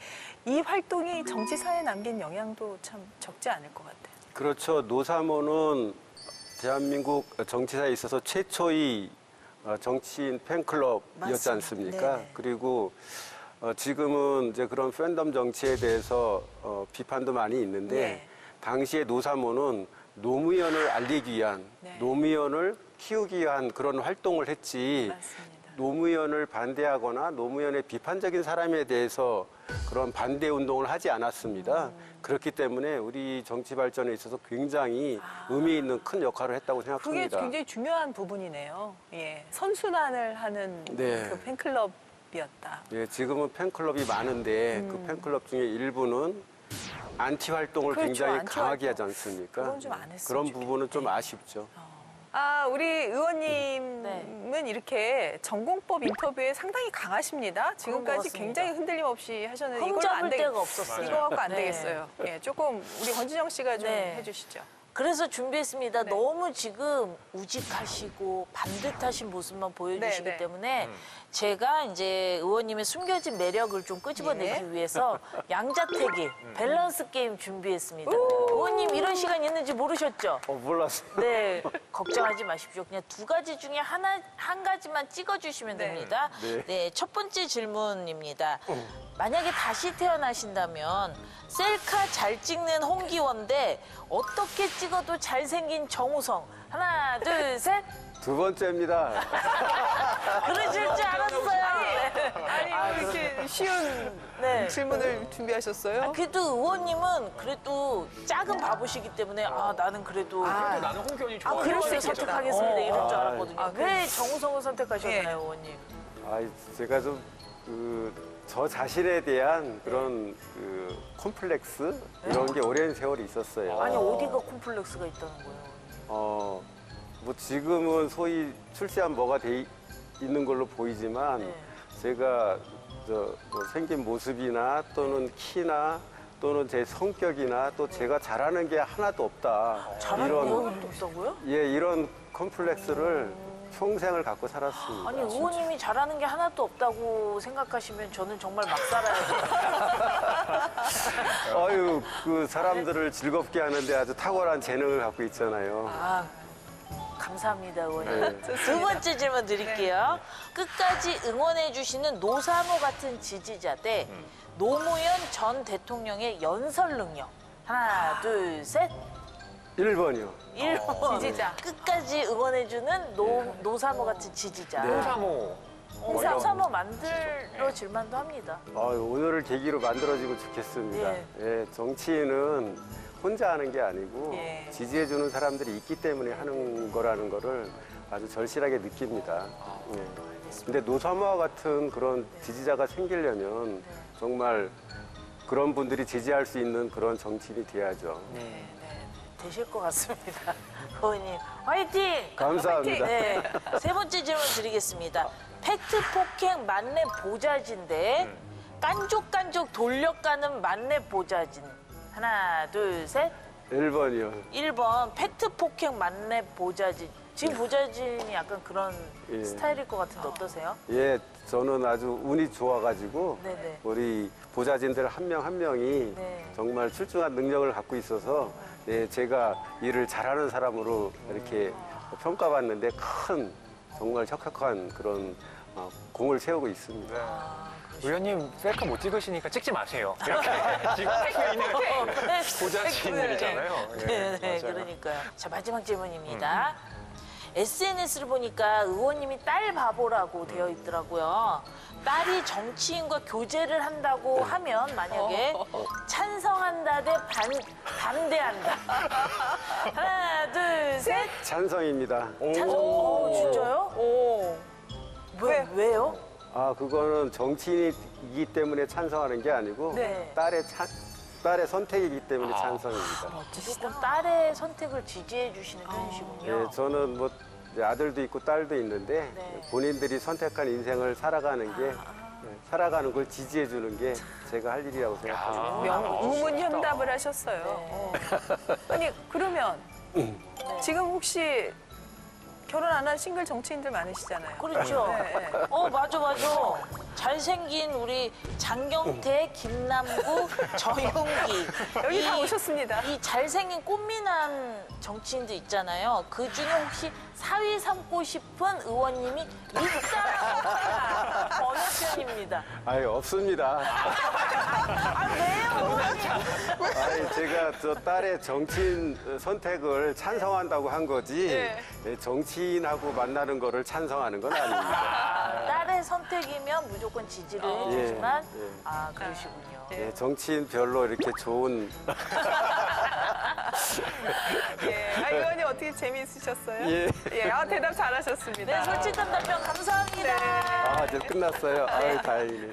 A: 이 활동이 정치사에 남긴 영향도 참 적지 않을 것 같아요.
B: 그렇죠. 노사모는 대한민국 정치사에 있어서 최초의 정치인 팬클럽이었지
A: 맞습니다.
B: 않습니까?
A: 네네.
B: 그리고 지금은 이제 그런 팬덤 정치에 대해서 비판도 많이 있는데
A: 네.
B: 당시에 노사모는 노무현을 알리기 위한,
A: 네.
B: 노무현을 키우기 위한 그런 활동을 했지
A: 맞습니다.
B: 노무현을 반대하거나 노무현의 비판적인 사람에 대해서 그런 반대 운동을 하지 않았습니다. 그렇기 때문에 우리 정치 발전에 있어서 굉장히 의미 있는 큰 역할을 했다고
A: 그게
B: 생각합니다.
A: 굉장히 중요한 부분이네요. 예, 선순환을 하는
B: 네.
A: 그 팬클럽이었다.
B: 예, 지금은 팬클럽이 많은데 그 팬클럽 중에 일부는 안티 활동을
A: 그렇죠,
B: 굉장히
A: 안티
B: 강하게
A: 활동.
B: 하지 않습니까?
A: 그건 좀안 했으면
B: 그런
A: 좋겠네.
B: 부분은 좀 아쉽죠.
A: 우리 의원님은 이렇게 전공법 인터뷰에 상당히 강하십니다. 지금까지
C: 같습니다.
A: 굉장히 흔들림 없이 하셨는데 이건
C: 흠잡을
A: 안 되겠-
C: 데가 없었어요.
A: 이거 갖고 안
C: 네.
A: 되겠어요. 예, 조금 우리 권진영 씨가 좀
C: 네.
A: 해주시죠.
C: 그래서 준비했습니다.
A: 네.
C: 너무 지금 우직하시고 반듯하신 모습만 보여주시기
A: 네, 네.
C: 때문에 제가 이제 의원님의 숨겨진 매력을 좀 끄집어내기
A: 네.
C: 위해서 양자택일 밸런스 게임 준비했습니다. 의원님 이런 시간 있는지 모르셨죠?
B: 몰랐어요.
C: 네, 걱정하지 마십시오. 그냥 두 가지 중에 한 가지만 찍어주시면
A: 네.
C: 됩니다.
B: 네.
C: 네, 첫 번째 질문입니다. 만약에 다시 태어나신다면 셀카 잘 찍는 홍기원 대 어떻게 찍어도 잘생긴 정우성. 하나, 둘, 셋.
B: 두 번째입니다.
C: 그러실 줄 알았어요.
A: 아니, 이렇게 쉬운
C: 네.
A: 질문을 준비하셨어요?
C: 그래도 의원님은 그래도 작은 바보시기 때문에 나는 그래도
D: 나는 홍견이 좋아.
C: 그럴 수
A: 있겠다.
C: 선택하겠습니다 이럴 줄 알았거든요. 왜
A: 그래.
C: 정우성을 선택하셨나요,
A: 네.
C: 의원님?
B: 제가 좀 저 자신에 대한 그런 콤플렉스 이런 게 오랜 세월이 있었어요.
C: 아니 어디가 콤플렉스가 있다는 거예요?
B: 뭐 지금은 소위 출세한 뭐가 돼 있는 걸로 보이지만
C: 네.
B: 제가 뭐 생긴 모습이나 또는 키나 또는 제 성격이나 또 제가 잘하는 게 하나도 없다.
C: 잘하는 의원님도 없다고요?
B: 이런 콤플렉스를 평생을 갖고 살았습니다.
C: 아니 의원님이 잘하는 게 하나도 없다고 생각하시면 저는 정말 막 살아야 돼요.
B: 아유, 그 사람들을 즐겁게 하는데 아주 탁월한 재능을 갖고 있잖아요.
C: 감사합니다, 의원님.
B: 네.
C: 두 번째 질문 드릴게요. 끝까지 응원해 주시는 노사모 같은 지지자 대 노무현 전 대통령의 연설 능력. 하나, 둘, 셋.
B: 1번이요.
C: 1번.
A: 지지자.
C: 끝까지 응원해주는 노사모 같은 지지자.
B: 네.
D: 홍사모.
C: 홍사모 만들어 질만도 합니다.
B: 오늘을 계기로 만들어지고 좋겠습니다. 예, 정치인은 혼자 하는 게 아니고
A: 예.
B: 지지해주는 사람들이 있기 때문에 하는 거라는 거를 아주 절실하게 느낍니다. 예. 근데 노사모와 같은 그런 지지자가 생기려면 정말 그런 분들이 지지할 수 있는 그런 정치인이 돼야죠.
C: 되실 것 같습니다. 의원님 화이팅!
B: 감사합니다.
C: 네. 세 번째 질문 드리겠습니다. 팩트 폭행 만렙 보좌진대 깐족깐족 돌려가는 만렙 보좌진. 하나, 둘, 셋.
B: 1번이요.
C: 1번 팩트 폭행 만렙 보좌진. 지금 보좌진이 약간 그런
B: 예.
C: 스타일일 것 같은데 어떠세요?
B: 예, 저는 아주 운이 좋아가지고
C: 네네.
B: 우리 보좌진들 한 명 한 명이
C: 네.
B: 정말 출중한 능력을 갖고 있어서 예, 제가 일을 잘하는 사람으로 이렇게 평가받는데 큰 정말 혁혁한 그런 공을 세우고 있습니다.
D: 의원님 셀카 못 찍으시니까 찍지 마세요. 이렇게 지금 찍고 있는 보좌진들이잖아요. 예,
C: 네,
D: 맞아요.
C: 그러니까요. 자, 마지막 질문입니다. SNS를 보니까 의원님이 딸 바보라고 되어 있더라고요. 딸이 정치인과 교제를 한다고 하면 만약에 찬성한다 대 반대한다. 하나, 둘, 셋.
B: 찬성입니다.
C: 진짜요?
A: 오.
C: 왜요?
B: 그거는 정치인이기 때문에 찬성하는 게 아니고
C: 네.
B: 딸의 선택이기 때문에 찬성입니다.
C: 무조건 딸의 선택을 지지해 주시는 편이시군요.
B: 예, 저는 뭐 이제 아들도 있고 딸도 있는데
C: 네.
B: 본인들이 선택한 인생을 살아가는 게 살아가는 걸 지지해 주는 게 제가 할 일이라고 생각합니다.
A: 우문현답을 하셨어요. 아니, 그러면 지금 혹시 결혼 안 한 싱글 정치인들 많으시잖아요.
C: 그렇죠.
A: 네, 네.
C: 맞아. 잘생긴 우리 장경태, 김남구, 저용기.
A: 여기 다 오셨습니다.
C: 이 잘생긴 꽃미남 정치인들 있잖아요. 그 중에 혹시 사위 삼고 싶은 의원님이 있다. 어느 편입니다.
B: 아유, 없습니다.
C: 왜요, 의원님?
B: 제가 저 딸의 정치인 선택을 찬성한다고 한 거지
A: 네.
B: 정치인하고 만나는 거를 찬성하는 건 아닙니다.
C: 딸의 선택이면 무조건 지지를 해주지만
B: 예.
C: 그러시군요.
B: 예, 정치인 별로 이렇게 좋은
A: 예. 의원님 어떻게 재미있으셨어요?
B: 예.
A: 대답 잘하셨습니다.
C: 네, 솔직한 답변 감사합니다.
B: 이제 끝났어요. 아유, 다행이네.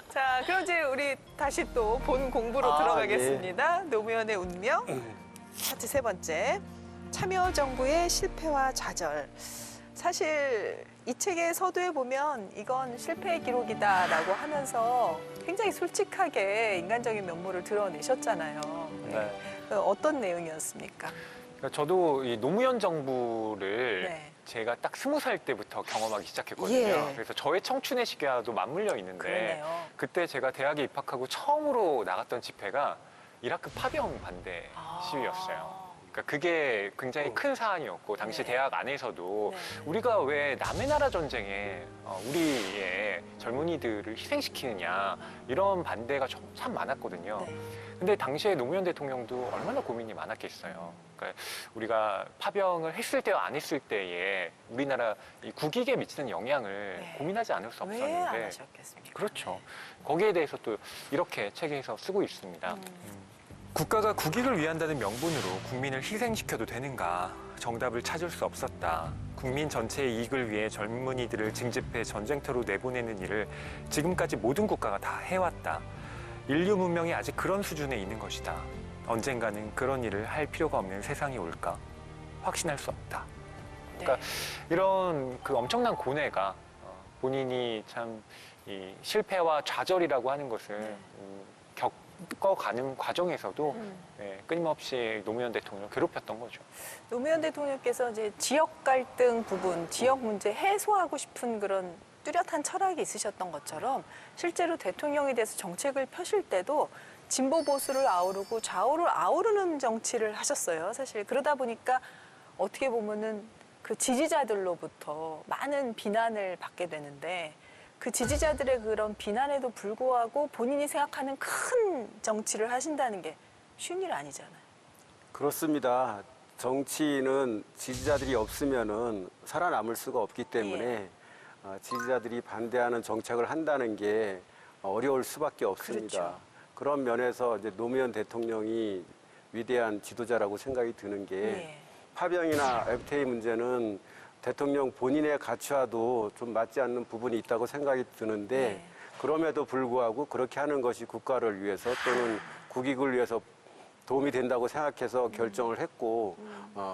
A: 자, 그럼 이제 우리 다시 또 본 공부로 들어가겠습니다. 노무현의 운명. 차트 세 번째. 참여정부의 실패와 좌절. 사실 이 책의 서두에 보면 이건 실패의 기록이다라고 하면서 굉장히 솔직하게 인간적인 면모를 드러내셨잖아요.
D: 네.
A: 어떤 내용이었습니까?
D: 그러니까 저도 이 노무현 정부를
A: 네.
D: 제가 딱 20살 때부터 경험하기 시작했거든요.
A: 예.
D: 그래서 저의 청춘의 시기와도 맞물려 있는데
A: 그러네요.
D: 그때 제가 대학에 입학하고 처음으로 나갔던 집회가 이라크 파병 반대 시위였어요. 그러니까 그게 굉장히 큰 사안이었고 당시
A: 네.
D: 대학 안에서도
A: 네.
D: 우리가 왜 남의 나라 전쟁에 우리의 젊은이들을 희생시키느냐 이런 반대가 참 많았거든요.
A: 네.
D: 근데 당시에 노무현 대통령도 얼마나 고민이 많았겠어요. 그러니까 우리가 파병을 했을 때와 안 했을 때에 우리나라 이 국익에 미치는 영향을
A: 네.
D: 고민하지 않을 수
A: 왜 안
D: 없었는데
A: 하셨겠습니까?
D: 그렇죠. 거기에 대해서 또 이렇게 책에서 쓰고 있습니다. 국가가 국익을 위한다는 명분으로 국민을 희생시켜도 되는가? 정답을 찾을 수 없었다. 국민 전체의 이익을 위해 젊은이들을 징집해 전쟁터로 내보내는 일을 지금까지 모든 국가가 다 해왔다. 인류 문명이 아직 그런 수준에 있는 것이다. 언젠가는 그런 일을 할 필요가 없는 세상이 올까? 확신할 수 없다. 그러니까 이런 그 엄청난 고뇌가 본인이 참 이 실패와 좌절이라고 하는 것을 겪어가는 과정에서도 끊임없이 노무현 대통령을 괴롭혔던 거죠.
A: 노무현 대통령께서 이제 지역 갈등 부분, 지역 문제 해소하고 싶은 그런 뚜렷한 철학이 있으셨던 것처럼 실제로 대통령에 대해서 정책을 펴실 때도 진보 보수를 아우르고 좌우를 아우르는 정치를 하셨어요. 사실 그러다 보니까 어떻게 보면은 그 지지자들로부터 많은 비난을 받게 되는데 그 지지자들의 그런 비난에도 불구하고 본인이 생각하는 큰 정치를 하신다는 게 쉬운 일 아니잖아요.
B: 그렇습니다. 정치는 지지자들이 없으면은 살아남을 수가 없기 때문에 지지자들이 반대하는 정책을 한다는 게 어려울 수밖에 없습니다.
A: 그렇죠.
B: 그런 면에서 이제 노무현 대통령이 위대한 지도자라고 생각이 드는 게 파병이나 FTA 문제는 대통령 본인의 가치와도 좀 맞지 않는 부분이 있다고 생각이 드는데 그럼에도 불구하고 그렇게 하는 것이 국가를 위해서 또는 국익을 위해서 도움이 된다고 생각해서 결정을 했고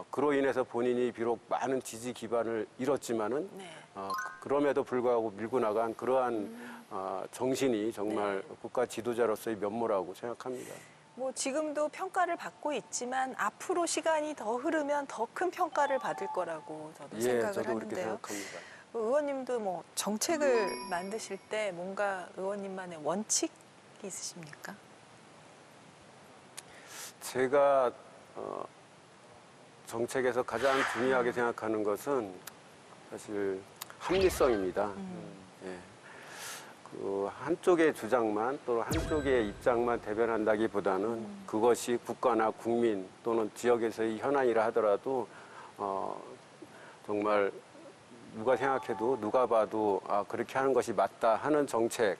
B: 그로 인해서 본인이 비록 많은 지지 기반을 잃었지만은 그럼에도 불구하고 밀고 나간 그러한 정신이 정말 국가 지도자로서의 면모라고 생각합니다.
A: 뭐 지금도 평가를 받고 있지만 앞으로 시간이 더 흐르면 더 큰 평가를 받을 거라고 저도 생각을
B: 저도 그렇게
A: 하는데요.
B: 생각합니다.
A: 의원님도 뭐 정책을 만드실 때 뭔가 의원님만의 원칙이 있으십니까?
B: 제가 정책에서 가장 중요하게 생각하는 것은 사실 합리성입니다. 예. 그 한쪽의 주장만 또는 한쪽의 입장만 대변한다기보다는 그것이 국가나 국민 또는 지역에서의 현안이라 하더라도 정말 누가 생각해도 누가 봐도 그렇게 하는 것이 맞다 하는 정책,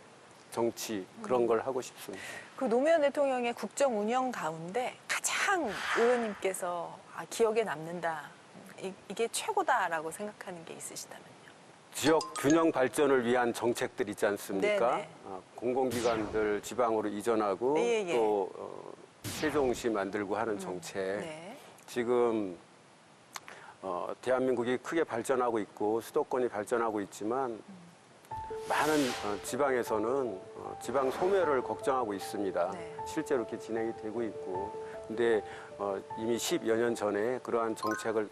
B: 정치 그런 걸 하고 싶습니다.
A: 그 노무현 대통령의 국정 운영 가운데 가장 의원님께서 기억에 남는다, 이게 최고다라고 생각하는 게 있으시다면요?
B: 지역 균형 발전을 위한 정책들 있지 않습니까?
A: 네네.
B: 공공기관들 지방으로 이전하고 또 세종시 만들고 하는 정책. 지금 대한민국이 크게 발전하고 있고 수도권이 발전하고 있지만 많은 지방에서는 지방 소멸을 걱정하고 있습니다. 실제로 이렇게 진행이 되고 있고. 근데 이미 10여 년 전에 그러한 정책을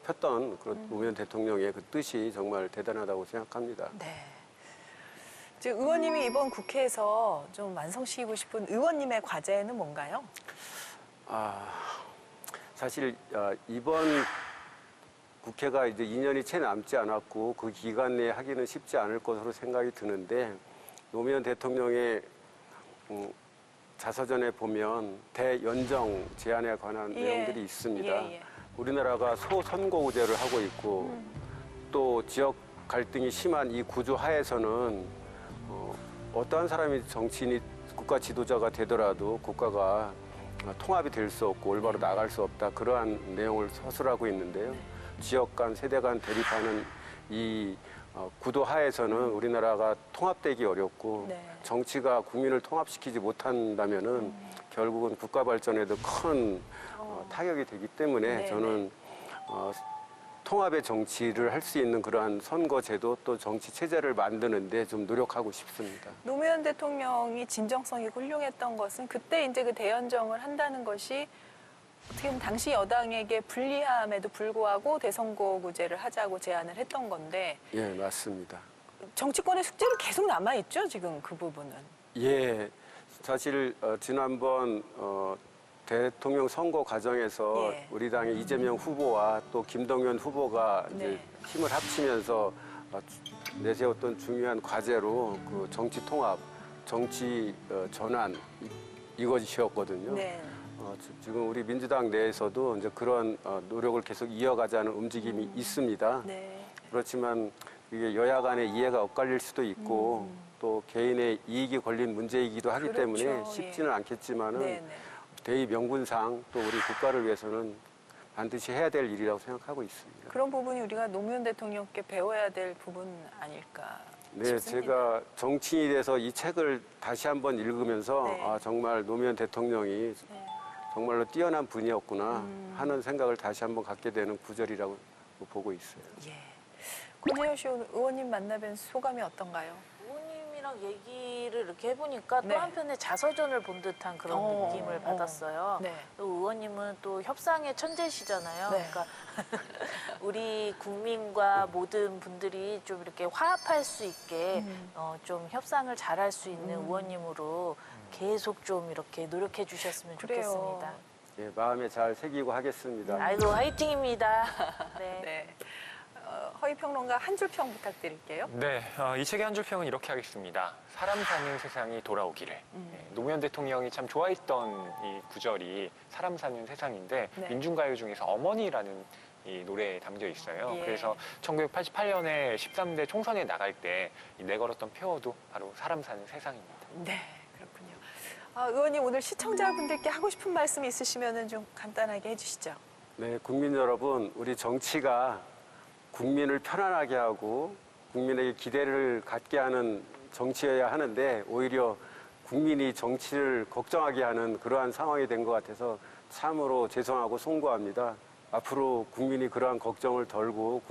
B: 폈던 그런 노무현 대통령의 그 뜻이 정말 대단하다고 생각합니다.
A: 네. 이제 의원님이 이번 국회에서 좀 완성시키고 싶은 의원님의 과제는 뭔가요?
B: 사실 이번 국회가 이제 2년이 채 남지 않았고 그 기간 내에 하기는 쉽지 않을 것으로 생각이 드는데 노무현 대통령의 자서전에 보면 대연정 제안에 관한 내용들이 있습니다. 우리나라가 소선거구제를 하고 있고 또 지역 갈등이 심한 이 구조 하에서는 어떠한 사람이 정치인이 국가 지도자가 되더라도 국가가 통합이 될 수 없고 올바로 나갈 수 없다. 그러한 내용을 서술하고 있는데요. 지역 간, 세대 간 대립하는 이 구도 하에서는 우리나라가 통합되기 어렵고 정치가 국민을 통합시키지 못한다면은 결국은 국가 발전에도 큰 타격이 되기 때문에 저는 통합의 정치를 할 수 있는 그러한 선거제도 또 정치 체제를 만드는데 좀 노력하고 싶습니다.
A: 노무현 대통령이 진정성이 훌륭했던 것은 그때 이제 그 대연정을 한다는 것이 어떻게 보면 당시 여당에게 불리함에도 불구하고 대선거구제를 하자고 제안을 했던 건데.
B: 예, 맞습니다.
A: 정치권의 숙제로 계속 남아있죠, 지금 그 부분은.
B: 예, 사실 지난번 대통령 선거 과정에서 우리 당의 이재명 후보와 또 김동연 후보가 이제 힘을 합치면서 내세웠던 중요한 과제로 그 정치 통합, 정치 전환 이것이었거든요.
A: 네.
B: 지금 우리 민주당 내에서도 이제 그런 노력을 계속 이어가자는 움직임이 있습니다.
A: 네.
B: 그렇지만 이게 여야 간의 이해가 엇갈릴 수도 있고 또 개인의 이익이 걸린 문제이기도 하기
A: 그렇죠.
B: 때문에 쉽지는 않겠지만은
A: 네.
B: 대의 명분상 또 우리 국가를 위해서는 반드시 해야 될 일이라고 생각하고 있습니다.
A: 그런 부분이 우리가 노무현 대통령께 배워야 될 부분 아닐까
B: 네,
A: 싶습니다.
B: 제가 정치인이 돼서 이 책을 다시 한번 읽으면서
A: 네.
B: 정말 노무현 대통령이
A: 네.
B: 정말로 뛰어난 분이었구나 하는 생각을 다시 한번 갖게 되는 구절이라고 보고 있어요.
A: 예. 권재현 씨 의원님 만나뵌 소감이 어떤가요?
C: 의원님이랑 얘기를 이렇게 해보니까
A: 네.
C: 또 한편의 자서전을 본 듯한 그런 느낌을 받았어요.
A: 네.
C: 또 의원님은 또 협상의 천재시잖아요.
A: 네.
C: 그러니까 우리 국민과 모든 분들이 좀 이렇게 화합할 수 있게 좀 협상을 잘할 수 있는 의원님으로 계속 좀 이렇게 노력해 주셨으면
A: 그래요.
C: 좋겠습니다.
B: 예, 마음에 잘 새기고 하겠습니다.
C: 아이고 화이팅입니다. 네.
A: 네. 허위평론가 한 줄 평 부탁드릴게요.
D: 네, 이 책의 한 줄 평은 이렇게 하겠습니다. 사람 사는 세상이 돌아오기를. 노무현 대통령이 참 좋아했던 이 구절이 사람 사는 세상인데
A: 네.
D: 민중가요 중에서 어머니라는 이 노래에 담겨 있어요.
A: 예.
D: 그래서 1988년에 13대 총선에 나갈 때 내걸었던 표어도 바로 사람 사는 세상입니다.
A: 네, 그렇군요. 의원님 오늘 시청자분들께 하고 싶은 말씀 있으시면 좀 간단하게 해주시죠.
B: 네, 국민 여러분, 우리 정치가 국민을 편안하게 하고 국민에게 기대를 갖게 하는 정치여야 하는데 오히려 국민이 정치를 걱정하게 하는 그러한 상황이 된 것 같아서 참으로 죄송하고 송구합니다. 앞으로 국민이 그러한 걱정을 덜고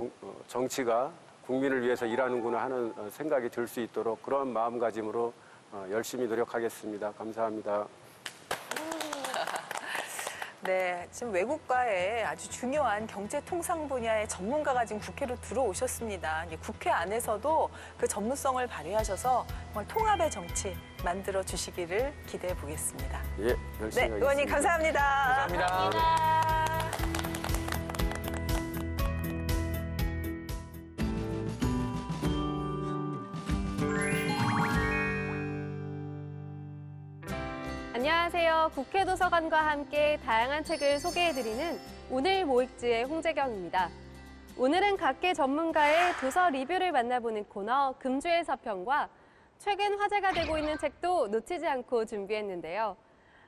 B: 정치가 국민을 위해서 일하는구나 하는 생각이 들 수 있도록 그런 마음가짐으로 열심히 노력하겠습니다. 감사합니다.
A: 네, 지금 외국과의 아주 중요한 경제 통상 분야의 전문가가 지금 국회로 들어오셨습니다. 이제 국회 안에서도 그 전문성을 발휘하셔서 정말 통합의 정치 만들어 주시기를 기대해 보겠습니다.
B: 예, 열심히
A: 네, 의원님
B: 하겠습니다.
A: 감사합니다.
D: 감사합니다.
E: 안녕하세요. 국회 도서관과 함께 다양한 책을 소개해드리는 오늘 모익지의 홍재경입니다. 오늘은 각계 전문가의 도서 리뷰를 만나보는 코너 금주의 서평과 최근 화제가 되고 있는 책도 놓치지 않고 준비했는데요.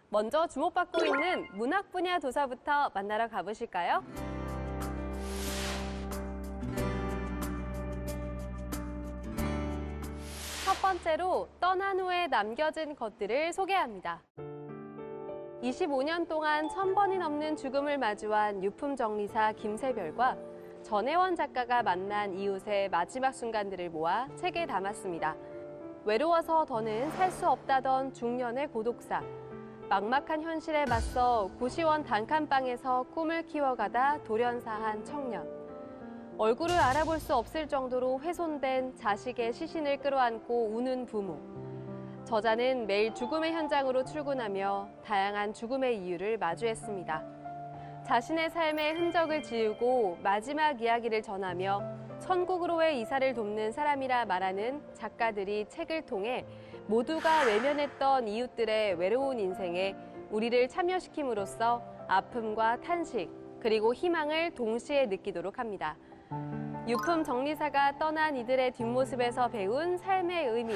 E: 먼저 주목받고 있는 문학 분야 도서부터 만나러 가보실까요? 첫 번째로 떠난 후에 남겨진 것들을 소개합니다. 25년 동안 1000번이 넘는 죽음을 마주한 유품정리사 김세별과 전혜원 작가가 만난 이웃의 마지막 순간들을 모아 책에 담았습니다. 외로워서 더는 살 수 없다던 중년의 고독사, 막막한 현실에 맞서 고시원 단칸방에서 꿈을 키워가다 돌연사한 청년, 얼굴을 알아볼 수 없을 정도로 훼손된 자식의 시신을 끌어안고 우는 부모. 저자는 매일 죽음의 현장으로 출근하며 다양한 죽음의 이유를 마주했습니다. 자신의 삶의 흔적을 지우고 마지막 이야기를 전하며 천국으로의 이사를 돕는 사람이라 말하는 작가들이 책을 통해 모두가 외면했던 이웃들의 외로운 인생에 우리를 참여시킴으로써 아픔과 탄식, 그리고 희망을 동시에 느끼도록 합니다. 유품 정리사가 떠난 이들의 뒷모습에서 배운 삶의 의미,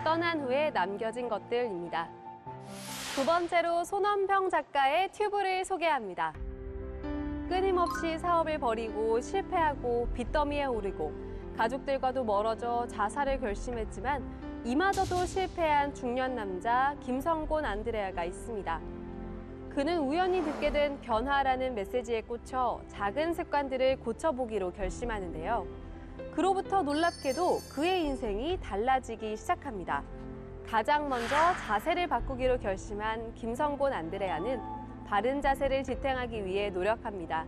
E: 떠난 후에 남겨진 것들입니다. 두 번째로 손원병 작가의 튜브를 소개합니다. 끊임없이 사업을 벌이고 실패하고 빚더미에 오르고 가족들과도 멀어져 자살을 결심했지만 이마저도 실패한 중년 남자 김성곤 안드레아가 있습니다. 그는 우연히 듣게 된 변화라는 메시지에 꽂혀 작은 습관들을 고쳐보기로 결심하는데요. 그로부터 놀랍게도 그의 인생이 달라지기 시작합니다. 가장 먼저 자세를 바꾸기로 결심한 김성곤 안드레아는 바른 자세를 지탱하기 위해 노력합니다.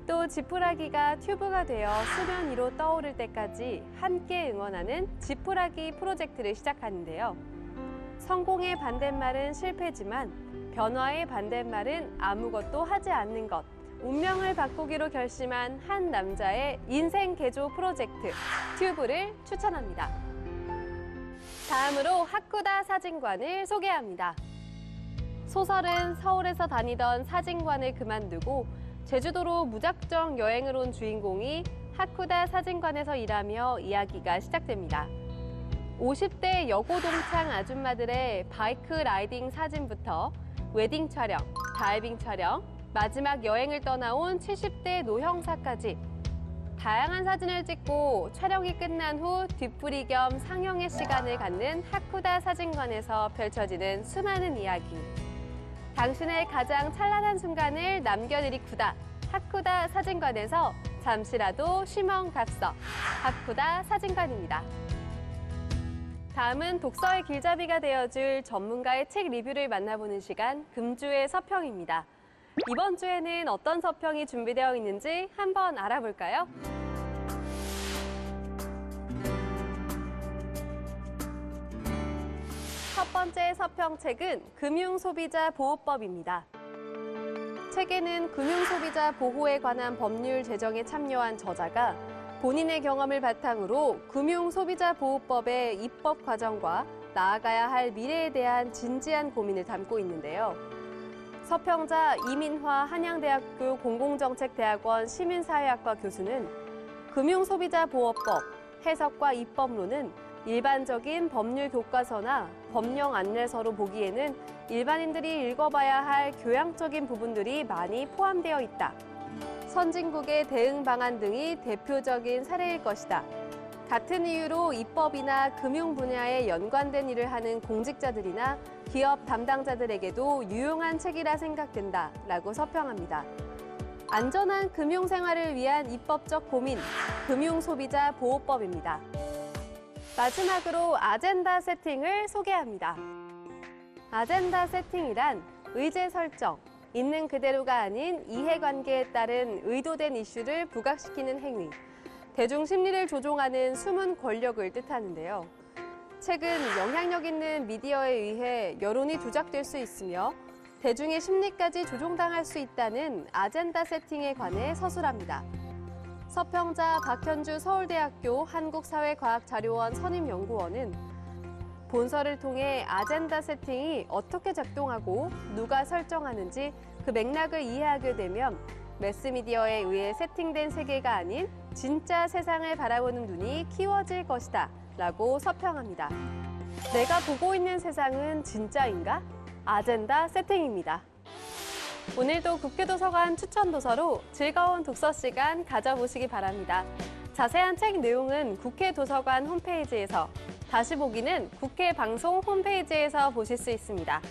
E: 또 지푸라기가 튜브가 되어 수면 위로 떠오를 때까지 함께 응원하는 지푸라기 프로젝트를 시작하는데요. 성공의 반대말은 실패지만 변화의 반대말은 아무것도 하지 않는 것. 운명을 바꾸기로 결심한 한 남자의 인생 개조 프로젝트 튜브를 추천합니다. 다음으로 하쿠다 사진관을 소개합니다. 소설은 서울에서 다니던 사진관을 그만두고 제주도로 무작정 여행을 온 주인공이 하쿠다 사진관에서 일하며 이야기가 시작됩니다. 50대 여고동창 아줌마들의 바이크 라이딩 사진부터 웨딩 촬영, 다이빙 촬영, 마지막 여행을 떠나온 70대 노형사까지 다양한 사진을 찍고 촬영이 끝난 후 뒤풀이 겸 상영의 시간을 갖는 하쿠다 사진관에서 펼쳐지는 수많은 이야기. 당신의 가장 찬란한 순간을 남겨드리쿠다. 하쿠다 사진관에서 잠시라도 쉬멍 갑서. 하쿠다 사진관입니다. 다음은 독서의 길잡이가 되어줄 전문가의 책 리뷰를 만나보는 시간, 금주의 서평입니다. 이번 주에는 어떤 서평이 준비되어 있는지 한번 알아볼까요? 첫 번째 서평책은 금융소비자보호법입니다. 책에는 금융소비자 보호에 관한 법률 제정에 참여한 저자가 본인의 경험을 바탕으로 금융소비자보호법의 입법 과정과 나아가야 할 미래에 대한 진지한 고민을 담고 있는데요. 서평자 이민화 한양대학교 공공정책대학원 시민사회학과 교수는 금융소비자보호법 해석과 입법론은 일반적인 법률 교과서나 법령 안내서로 보기에는 일반인들이 읽어봐야 할 교양적인 부분들이 많이 포함되어 있다. 선진국의 대응 방안 등이 대표적인 사례일 것이다. 같은 이유로 입법이나 금융 분야에 연관된 일을 하는 공직자들이나 기업 담당자들에게도 유용한 책이라 생각된다 라고 서평합니다. 안전한 금융생활을 위한 입법적 고민, 금융소비자보호법입니다. 마지막으로 아젠다 세팅을 소개합니다. 아젠다 세팅이란 의제 설정, 있는 그대로가 아닌 이해관계에 따른 의도된 이슈를 부각시키는 행위, 대중 심리를 조종하는 숨은 권력을 뜻하는데요. 책은 영향력 있는 미디어에 의해 여론이 조작될 수 있으며 대중의 심리까지 조종당할 수 있다는 아젠다 세팅에 관해 서술합니다. 서평자 박현주 서울대학교 한국사회과학자료원 선임연구원은 본서를 통해 아젠다 세팅이 어떻게 작동하고 누가 설정하는지 그 맥락을 이해하게 되면 매스미디어에 의해 세팅된 세계가 아닌 진짜 세상을 바라보는 눈이 키워질 것이다 라고 서평합니다. 내가 보고 있는 세상은 진짜인가? 아젠다 세팅입니다. 오늘도 국회도서관 추천 도서로 즐거운 독서 시간 가져보시기 바랍니다. 자세한 책 내용은 국회도서관 홈페이지에서, 다시 보기는 국회 방송 홈페이지에서 보실 수 있습니다.